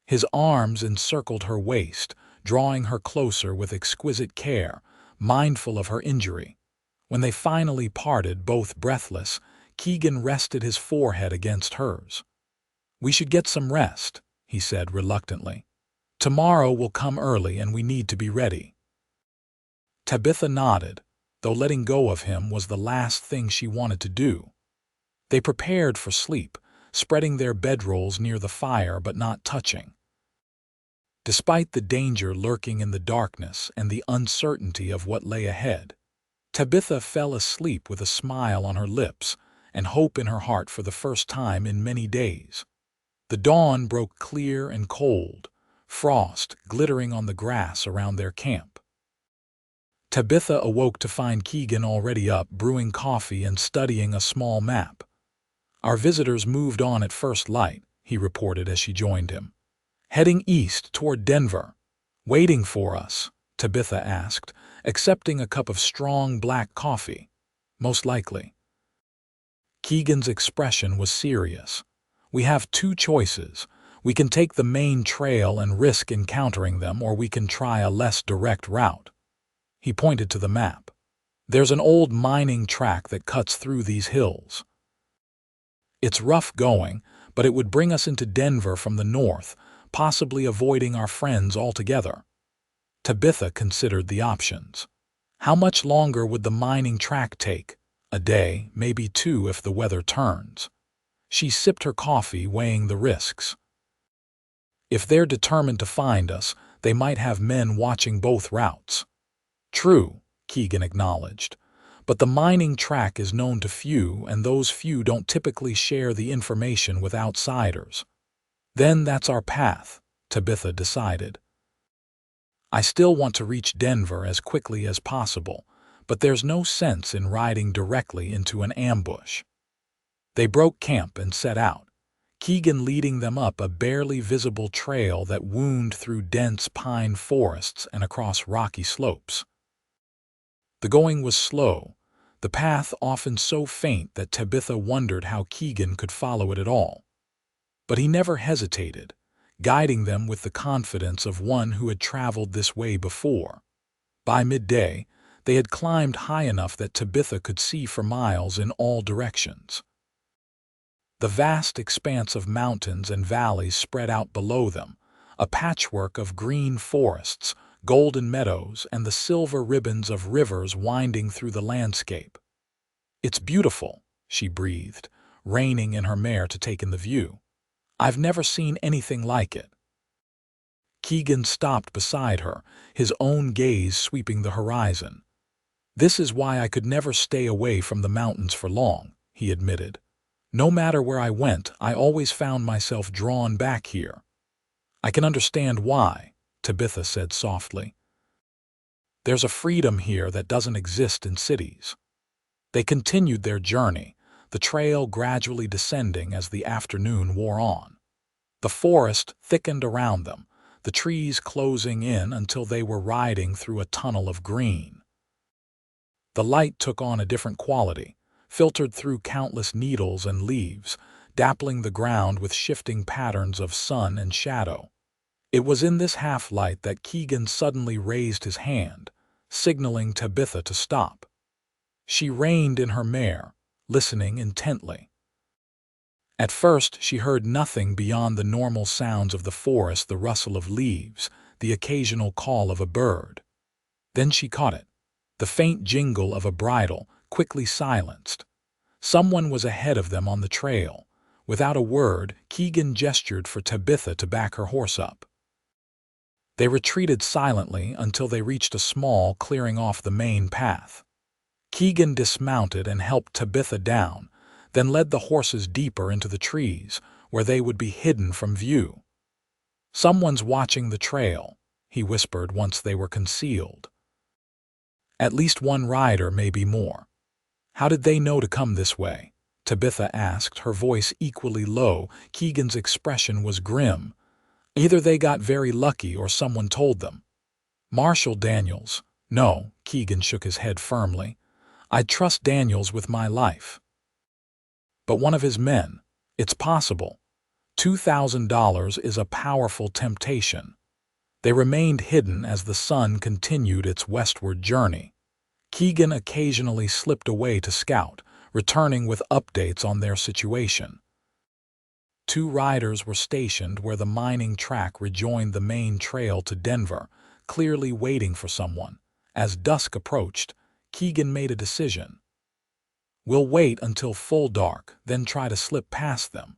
His arms encircled her waist, drawing her closer with exquisite care, mindful of her injury. When they finally parted, both breathless, Keegan rested his forehead against hers. "We should get some rest," he said reluctantly. "Tomorrow will come early and we need to be ready." Tabitha nodded, though letting go of him was the last thing she wanted to do. They prepared for sleep, spreading their bedrolls near the fire but not touching. Despite the danger lurking in the darkness and the uncertainty of what lay ahead, Tabitha fell asleep with a smile on her lips and hope in her heart for the first time in many days. The dawn broke clear and cold, frost glittering on the grass around their camp. Tabitha awoke to find Keegan already up, brewing coffee and studying a small map. "Our visitors moved on at first light," he reported as she joined him. "Heading east toward Denver." "Waiting for us?" Tabitha asked, accepting a cup of strong black coffee. "Most likely." Keegan's expression was serious. "We have 2 choices. We can take the main trail and risk encountering them, or we can try a less direct route." He pointed to the map. "There's an old mining track that cuts through these hills. It's rough going, but it would bring us into Denver from the north, possibly avoiding our friends altogether." Tabitha considered the options. How much longer would the mining track take? A day, maybe 2 if the weather turns. She sipped her coffee, weighing the risks. "If they're determined to find us, they might have men watching both routes." "True," Keegan acknowledged. "But the mining track is known to few, and those few don't typically share the information with outsiders." "Then that's our path," Tabitha decided. "I still want to reach Denver as quickly as possible, but there's no sense in riding directly into an ambush." They broke camp and set out, Keegan leading them up a barely visible trail that wound through dense pine forests and across rocky slopes. The going was slow, the path often so faint that Tabitha wondered how Keegan could follow it at all. But he never hesitated, guiding them with the confidence of one who had traveled this way before. By midday, they had climbed high enough that Tabitha could see for miles in all directions. The vast expanse of mountains and valleys spread out below them, a patchwork of green forests, golden meadows, and the silver ribbons of rivers winding through the landscape. "It's beautiful," she breathed, reining in her mare to take in the view. "I've never seen anything like it." Keegan stopped beside her, his own gaze sweeping the horizon. "This is why I could never stay away from the mountains for long," he admitted. "No matter where I went, I always found myself drawn back here." "I can understand why," Tabitha said softly. "There's a freedom here that doesn't exist in cities." They continued their journey, the trail gradually descending as the afternoon wore on. The forest thickened around them, the trees closing in until they were riding through a tunnel of green. The light took on a different quality, filtered through countless needles and leaves, dappling the ground with shifting patterns of sun and shadow. It was in this half-light that Keegan suddenly raised his hand, signaling Tabitha to stop. She reined in her mare, listening intently. At first she heard nothing beyond the normal sounds of the forest, the rustle of leaves, the occasional call of a bird. Then she caught it, the faint jingle of a bridle, quickly silenced. Someone was ahead of them on the trail. Without a word, Keegan gestured for Tabitha to back her horse up. They retreated silently until they reached a small clearing off the main path. Keegan dismounted and helped Tabitha down, then led the horses deeper into the trees, where they would be hidden from view. "Someone's watching the trail," he whispered once they were concealed. "At least one rider, maybe more." "How did they know to come this way?" Tabitha asked, her voice equally low. Keegan's expression was grim. "Either they got very lucky or someone told them." "Marshal Daniels." "No," Keegan shook his head firmly. "I'd trust Daniels with my life." "But one of his men. It's possible. $2,000 is a powerful temptation." They remained hidden as the sun continued its westward journey. Keegan occasionally slipped away to scout, returning with updates on their situation. 2 riders were stationed where the mining track rejoined the main trail to Denver, clearly waiting for someone. As dusk approached, Keegan made a decision. "We'll wait until full dark, then try to slip past them.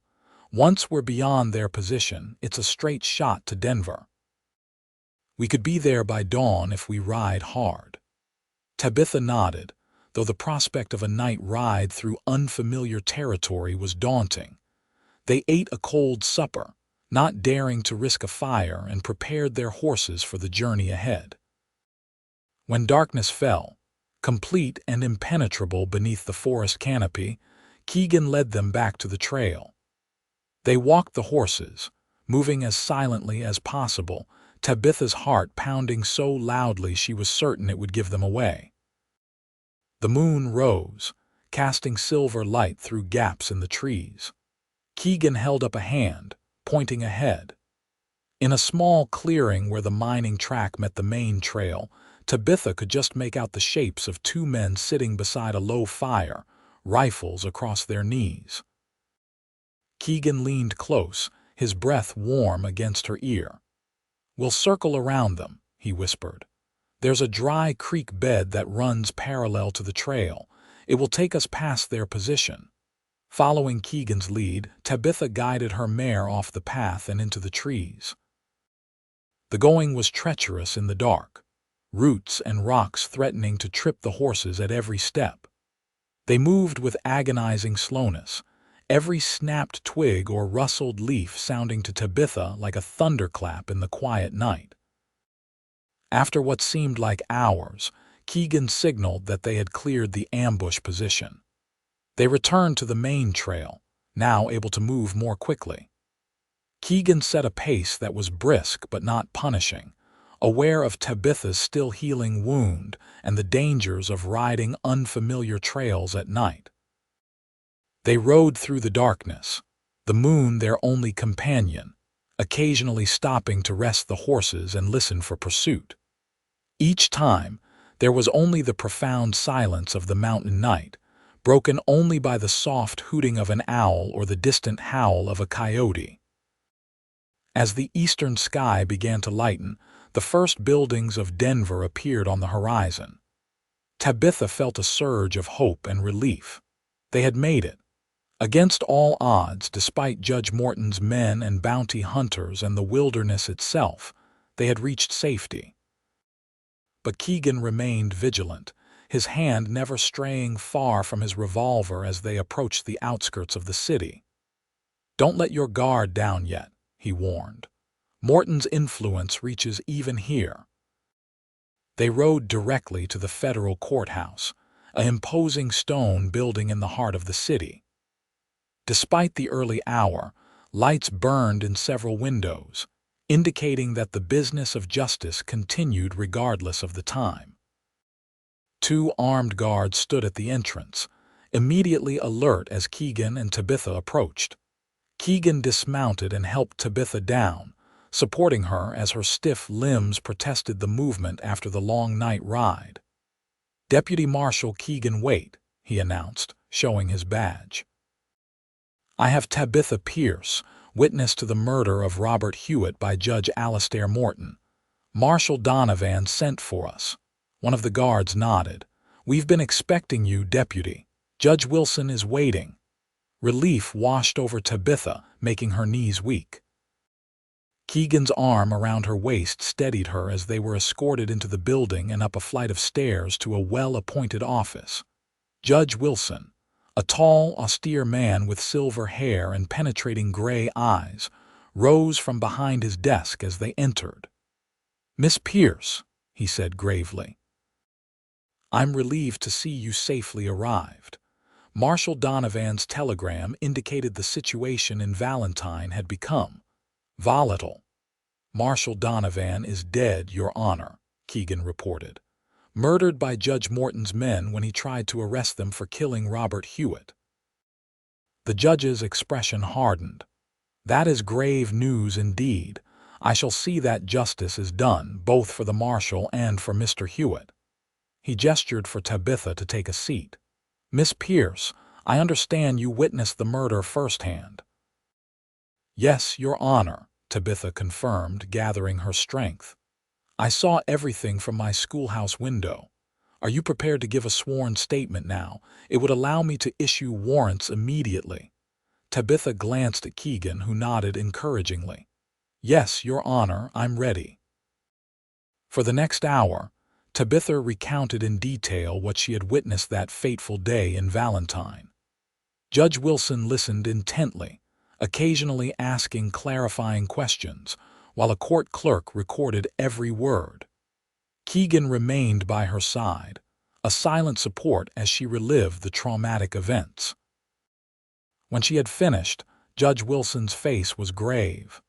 Once we're beyond their position, it's a straight shot to Denver. We could be there by dawn if we ride hard." Tabitha nodded, though the prospect of a night ride through unfamiliar territory was daunting. They ate a cold supper, not daring to risk a fire, and prepared their horses for the journey ahead. When darkness fell, complete and impenetrable beneath the forest canopy, Keegan led them back to the trail. They walked the horses, moving as silently as possible, Tabitha's heart pounding so loudly she was certain it would give them away. The moon rose, casting silver light through gaps in the trees. Keegan held up a hand, pointing ahead. In a small clearing where the mining track met the main trail, Tabitha could just make out the shapes of 2 men sitting beside a low fire, rifles across their knees. Keegan leaned close, his breath warm against her ear. "We'll circle around them," he whispered. "There's a dry creek bed that runs parallel to the trail. It will take us past their position." Following Keegan's lead, Tabitha guided her mare off the path and into the trees. The going was treacherous in the dark, roots and rocks threatening to trip the horses at every step. They moved with agonizing slowness, every snapped twig or rustled leaf sounding to Tabitha like a thunderclap in the quiet night. After what seemed like hours, Keegan signaled that they had cleared the ambush position. They returned to the main trail, now able to move more quickly. Keegan set a pace that was brisk but not punishing, aware of Tabitha's still healing wound and the dangers of riding unfamiliar trails at night. They rode through the darkness, the moon their only companion, occasionally stopping to rest the horses and listen for pursuit. Each time, there was only the profound silence of the mountain night, broken only by the soft hooting of an owl or the distant howl of a coyote. As the eastern sky began to lighten, the first buildings of Denver appeared on the horizon. Tabitha felt a surge of hope and relief. They had made it. Against all odds, despite Judge Morton's men and bounty hunters and the wilderness itself, they had reached safety. But Keegan remained vigilant, his hand never straying far from his revolver as they approached the outskirts of the city. "Don't let your guard down yet," he warned. "Morton's influence reaches even here." They rode directly to the federal courthouse, an imposing stone building in the heart of the city. Despite the early hour, lights burned in several windows, indicating that the business of justice continued regardless of the time. 2 armed guards stood at the entrance, immediately alert as Keegan and Tabitha approached. Keegan dismounted and helped Tabitha down, supporting her as her stiff limbs protested the movement after the long night ride. "Deputy Marshal Keegan Waite," he announced, showing his badge. "I have Tabitha Pierce, witness to the murder of Robert Hewitt by Judge Morton. Marshal Donovan sent for us." One of the guards nodded. "We've been expecting you, Deputy. Judge Wilson is waiting." Relief washed over Tabitha, making her knees weak. Keegan's arm around her waist steadied her as they were escorted into the building and up a flight of stairs to a well-appointed office. Judge Wilson, a tall, austere man with silver hair and penetrating gray eyes, rose from behind his desk as they entered. "Miss Pierce," he said gravely, "I'm relieved to see you safely arrived." Marshal Donovan's telegram indicated the situation in Valentine had become volatile. "Marshal Donovan is dead, Your Honor," Keegan reported. "Murdered by Judge Morton's men when he tried to arrest them for killing Robert Hewitt." The judge's expression hardened. "That is grave news indeed. I shall see that justice is done, both for the marshal and for Mr. Hewitt." He gestured for Tabitha to take a seat. "Miss Pierce, I understand you witnessed the murder firsthand." "Yes, Your Honor," Tabitha confirmed, gathering her strength. "I saw everything from my schoolhouse window. Are you prepared to give a sworn statement now? It would allow me to issue warrants immediately." Tabitha glanced at Keegan, who nodded encouragingly. "Yes, Your Honor, I'm ready." For the next hour, Tabitha recounted in detail what she had witnessed that fateful day in Valentine. Judge Wilson listened intently, occasionally asking clarifying questions, while a court clerk recorded every word. Keegan remained by her side, a silent support as she relived the traumatic events. When she had finished, Judge Wilson's face was grave.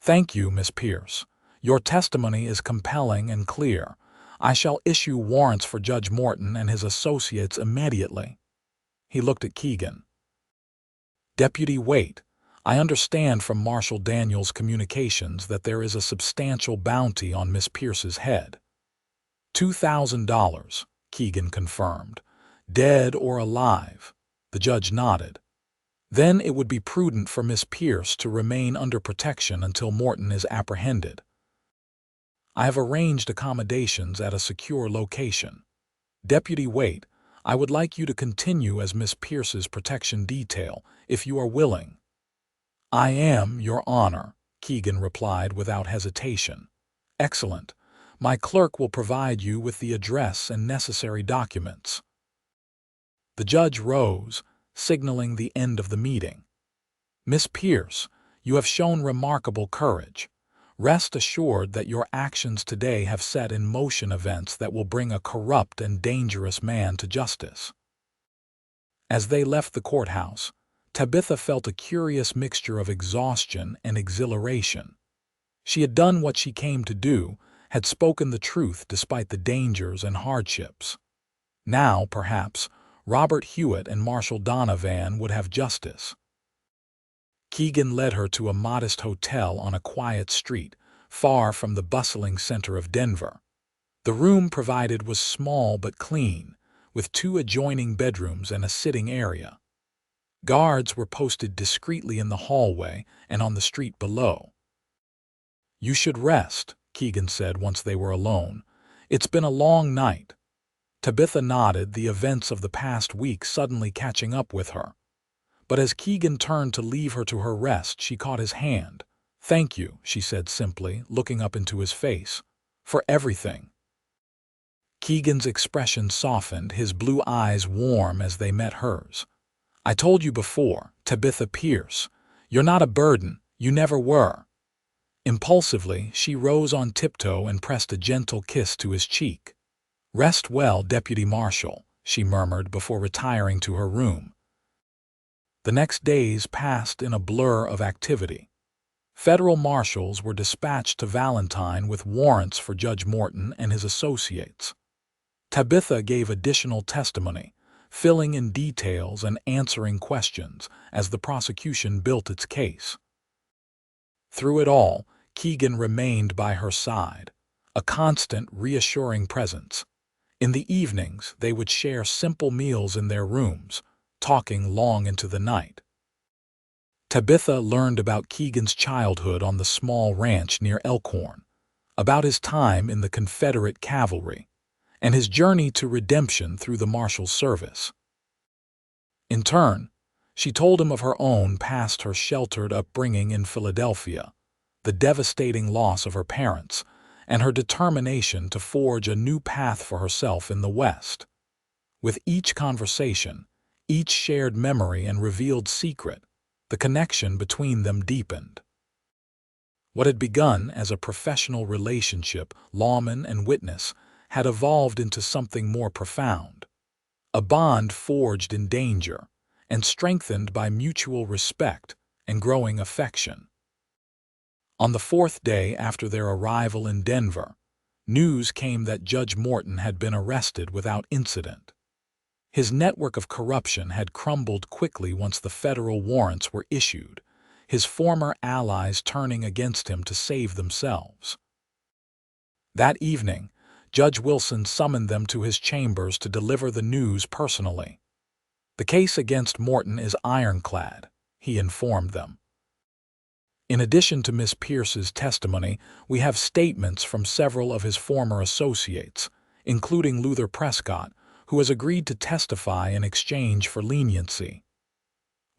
"Thank you, Miss Pierce. Your testimony is compelling and clear. I shall issue warrants for Judge Morton and his associates immediately." He looked at Keegan. "Deputy Waite, I understand from Marshal Daniels' communications that there is a substantial bounty on Miss Pierce's head." $2,000, Keegan confirmed. "Dead or alive?" The judge nodded. "Then it would be prudent for Miss Pierce to remain under protection until Morton is apprehended. I have arranged accommodations at a secure location. Deputy Waite, I would like you to continue as Miss Pierce's protection detail, if you are willing." "I am, Your Honor," Keegan replied without hesitation. "Excellent. My clerk will provide you with the address and necessary documents." The judge rose, signaling the end of the meeting. "Miss Pierce, you have shown remarkable courage. Rest assured that your actions today have set in motion events that will bring a corrupt and dangerous man to justice." As they left the courthouse, Tabitha felt a curious mixture of exhaustion and exhilaration. She had done what she came to do, had spoken the truth despite the dangers and hardships. Now, perhaps, Robert Hewitt and Marshal Donovan would have justice. Keegan led her to a modest hotel on a quiet street, far from the bustling center of Denver. The room provided was small but clean, with 2 adjoining bedrooms and a sitting area. Guards were posted discreetly in the hallway and on the street below. "You should rest," Keegan said once they were alone. "It's been a long night." Tabitha nodded, the events of the past week suddenly catching up with her. But as Keegan turned to leave her to her rest, she caught his hand. "Thank you," she said simply, looking up into his face. "For everything." Keegan's expression softened, his blue eyes warm as they met hers. "I told you before, Tabitha Pierce, you're not a burden, you never were." Impulsively, she rose on tiptoe and pressed a gentle kiss to his cheek. "Rest well, Deputy Marshal," she murmured before retiring to her room. The next days passed in a blur of activity. Federal marshals were dispatched to Valentine with warrants for Judge Morton and his associates. Tabitha gave additional testimony, filling in details and answering questions as the prosecution built its case. Through it all, Keegan remained by her side, a constant, reassuring presence. In the evenings, they would share simple meals in their rooms, talking long into the night. Tabitha learned about Keegan's childhood on the small ranch near Elkhorn, about his time in the Confederate cavalry, and his journey to redemption through the Marshal's service. In turn, she told him of her own past, her sheltered upbringing in Philadelphia, the devastating loss of her parents, and her determination to forge a new path for herself in the West. With each conversation, each shared memory and revealed secret, the connection between them deepened. What had begun as a professional relationship, lawman and witness, had evolved into something more profound. A bond forged in danger and strengthened by mutual respect and growing affection. On the 4th day after their arrival in Denver, news came that Judge Morton had been arrested without incident. His network of corruption had crumbled quickly once the federal warrants were issued, his former allies turning against him to save themselves. That evening, Judge Wilson summoned them to his chambers to deliver the news personally. "The case against Morton is ironclad," he informed them. In addition to Miss Pierce's testimony, we have statements from several of his former associates, including Luther Prescott, who has agreed to testify in exchange for leniency.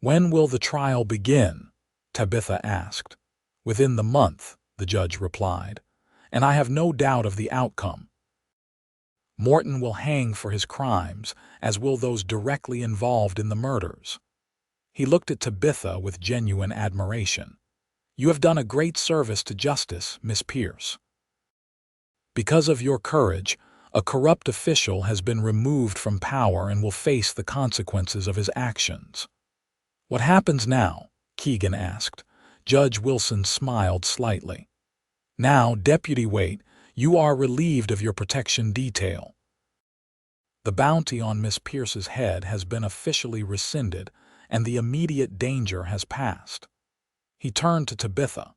"When will the trial begin?" Tabitha asked. "Within the month," the judge replied, "and I have no doubt of the outcome. Morton will hang for his crimes, as will those directly involved in the murders." He looked at Tabitha with genuine admiration. "You have done a great service to justice, Miss Pierce. Because of your courage, a corrupt official has been removed from power and will face the consequences of his actions." "What happens now?" Keegan asked. Judge Wilson smiled slightly. "Now, Deputy Waite, you are relieved of your protection detail. The bounty on Miss Pierce's head has been officially rescinded, and the immediate danger has passed." He turned to Tabitha.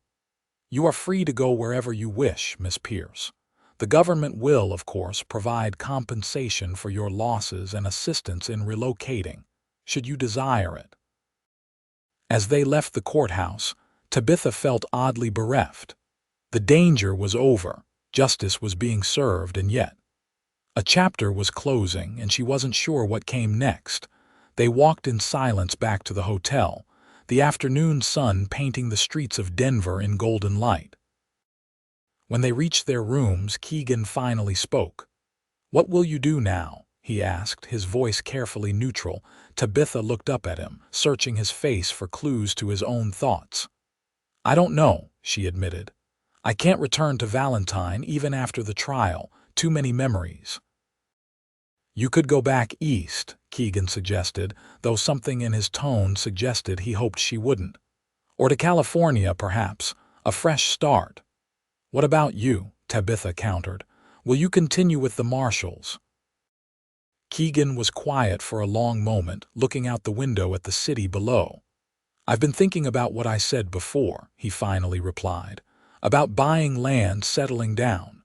"You are free to go wherever you wish, Miss Pierce. The government will, of course, provide compensation for your losses and assistance in relocating, should you desire it." As they left the courthouse, Tabitha felt oddly bereft. The danger was over, justice was being served, and yet a chapter was closing, and she wasn't sure what came next. They walked in silence back to the hotel, the afternoon sun painting the streets of Denver in golden light. When they reached their rooms, Keegan finally spoke. "What will you do now?" he asked, his voice carefully neutral. Tabitha looked up at him, searching his face for clues to his own thoughts. "I don't know," she admitted. "I can't return to Valentine even after the trial, too many memories." "You could go back east," Keegan suggested, though something in his tone suggested he hoped she wouldn't. Or to California, perhaps, a fresh start. What about you? Tabitha countered. Will you continue with the Marshals? Keegan was quiet for a long moment, looking out the window at the city below. I've been thinking about what I said before, he finally replied, about buying land, settling down.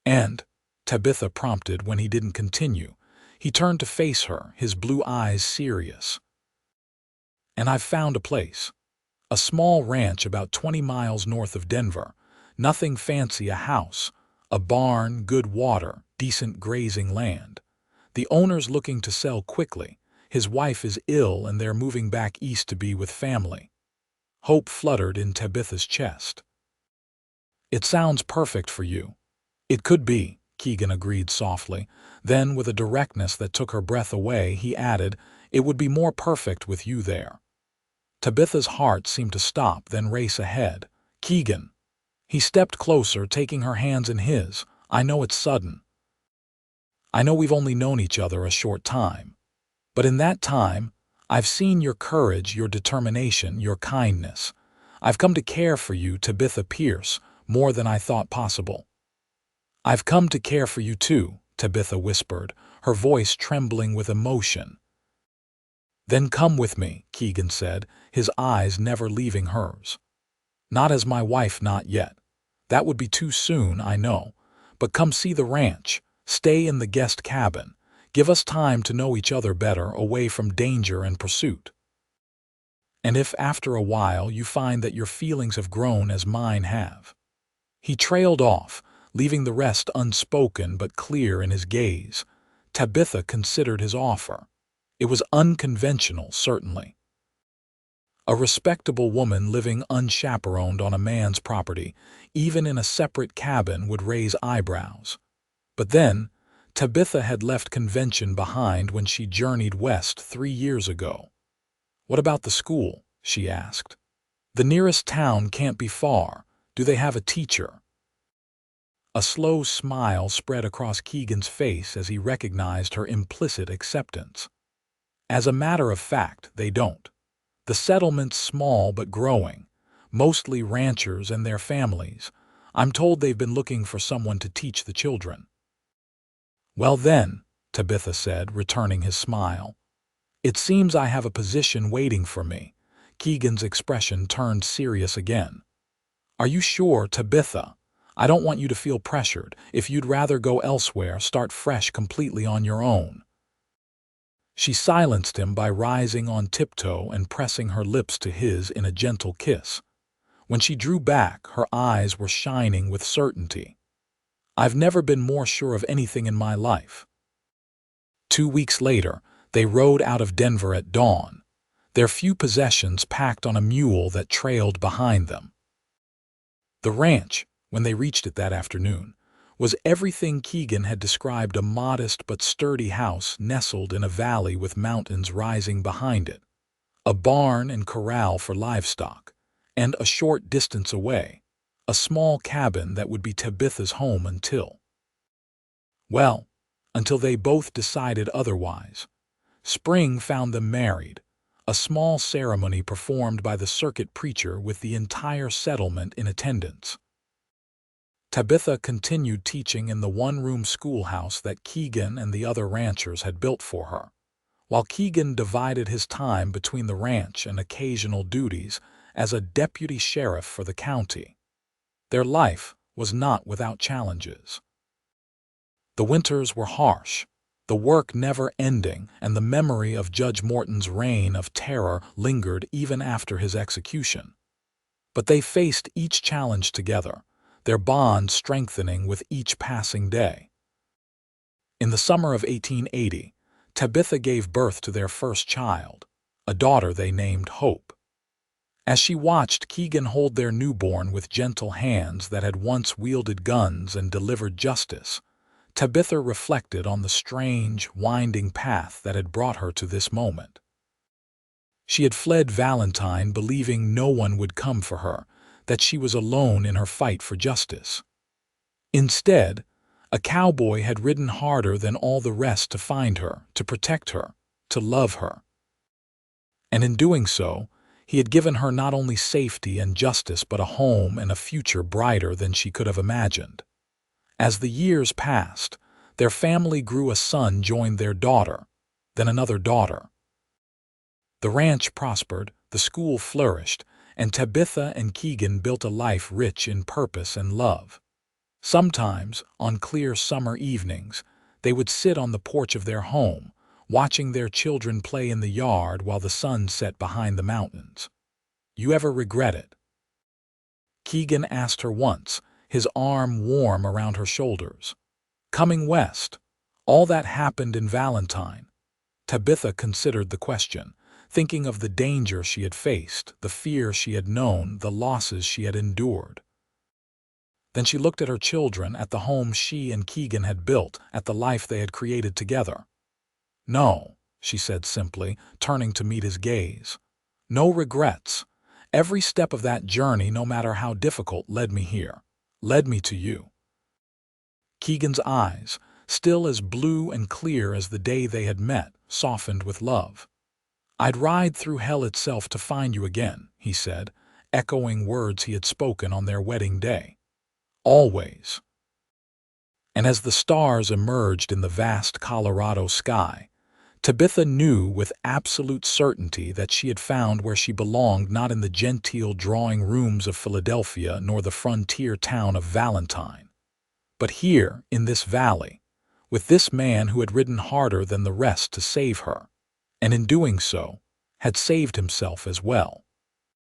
And, Tabitha prompted when he didn't continue. He turned to face her, his blue eyes serious. And I've found a place. A small ranch about 20 miles north of Denver. Nothing fancy, a house, a barn, good water, decent grazing land. The owner's looking to sell quickly. His wife is ill and they're moving back east to be with family. Hope fluttered in Tabitha's chest. It sounds perfect for you. It could be, Keegan agreed softly. Then, with a directness that took her breath away, he added, it would be more perfect with you there. Tabitha's heart seemed to stop, then race ahead. Keegan. He stepped closer, taking her hands in his. I know it's sudden. I know we've only known each other a short time. But in that time, I've seen your courage, your determination, your kindness. I've come to care for you, Tabitha Pierce, more than I thought possible. I've come to care for you too, Tabitha whispered, her voice trembling with emotion. Then come with me, Keegan said, his eyes never leaving hers. Not as my wife, not yet. That would be too soon, I know. But come see the ranch, stay in the guest cabin. Give us time to know each other better, away from danger and pursuit. And if after a while you find that your feelings have grown as mine have. He trailed off, leaving the rest unspoken but clear in his gaze. Tabitha considered his offer. It was unconventional, certainly. A respectable woman living unchaperoned on a man's property, even in a separate cabin, would raise eyebrows. But then, Tabitha had left convention behind when she journeyed west 3 years ago. What about the school? She asked. The nearest town can't be far. Do they have a teacher? A slow smile spread across Keegan's face as he recognized her implicit acceptance. As a matter of fact, they don't. The settlement's small but growing, mostly ranchers and their families. I'm told they've been looking for someone to teach the children. Well then, Tabitha said, returning his smile. It seems I have a position waiting for me. Keegan's expression turned serious again. Are you sure, Tabitha? I don't want you to feel pressured. If you'd rather go elsewhere, start fresh completely on your own. She silenced him by rising on tiptoe and pressing her lips to his in a gentle kiss. When she drew back, her eyes were shining with certainty. I've never been more sure of anything in my life. 2 weeks later, they rode out of Denver at dawn, their few possessions packed on a mule that trailed behind them. The ranch, when they reached it that afternoon, was everything Keegan had described: a modest but sturdy house nestled in a valley with mountains rising behind it, a barn and corral for livestock, and a short distance away, a small cabin that would be Tabitha's home until they both decided otherwise. Spring found them married, a small ceremony performed by the circuit preacher with the entire settlement in attendance. Tabitha continued teaching in the one-room schoolhouse that Keegan and the other ranchers had built for her, while Keegan divided his time between the ranch and occasional duties as a deputy sheriff for the county. Their life was not without challenges. The winters were harsh, the work never ending, and the memory of Judge Morton's reign of terror lingered even after his execution. But they faced each challenge together, their bond strengthening with each passing day. In the summer of 1880, Tabitha gave birth to their first child, a daughter they named Hope. As she watched Keegan hold their newborn with gentle hands that had once wielded guns and delivered justice, Tabitha reflected on the strange, winding path that had brought her to this moment. She had fled Valentine believing no one would come for her, that she was alone in her fight for justice. Instead, a cowboy had ridden harder than all the rest to find her, to protect her, to love her. And in doing so, he had given her not only safety and justice but a home and a future brighter than she could have imagined. As the years passed, their family grew. A son joined their daughter, then another daughter. The ranch prospered, the school flourished, and Tabitha and Keegan built a life rich in purpose and love. Sometimes, on clear summer evenings, they would sit on the porch of their home, watching their children play in the yard while the sun set behind the mountains. "You ever regret it?" Keegan asked her once, his arm warm around her shoulders. Coming west, all that happened in Valentine. Tabitha considered the question, thinking of the danger she had faced, the fear she had known, the losses she had endured. Then she looked at her children, at the home she and Keegan had built, at the life they had created together. "No," she said simply, turning to meet his gaze. "No regrets. Every step of that journey, no matter how difficult, led me here, led me to you." Keegan's eyes, still as blue and clear as the day they had met, softened with love. "I'd ride through hell itself to find you again," he said, echoing words he had spoken on their wedding day. "Always." And as the stars emerged in the vast Colorado sky, Tabitha knew with absolute certainty that she had found where she belonged, not in the genteel drawing rooms of Philadelphia nor the frontier town of Valentine, but here in this valley, with this man who had ridden harder than the rest to save her, and in doing so, had saved himself as well.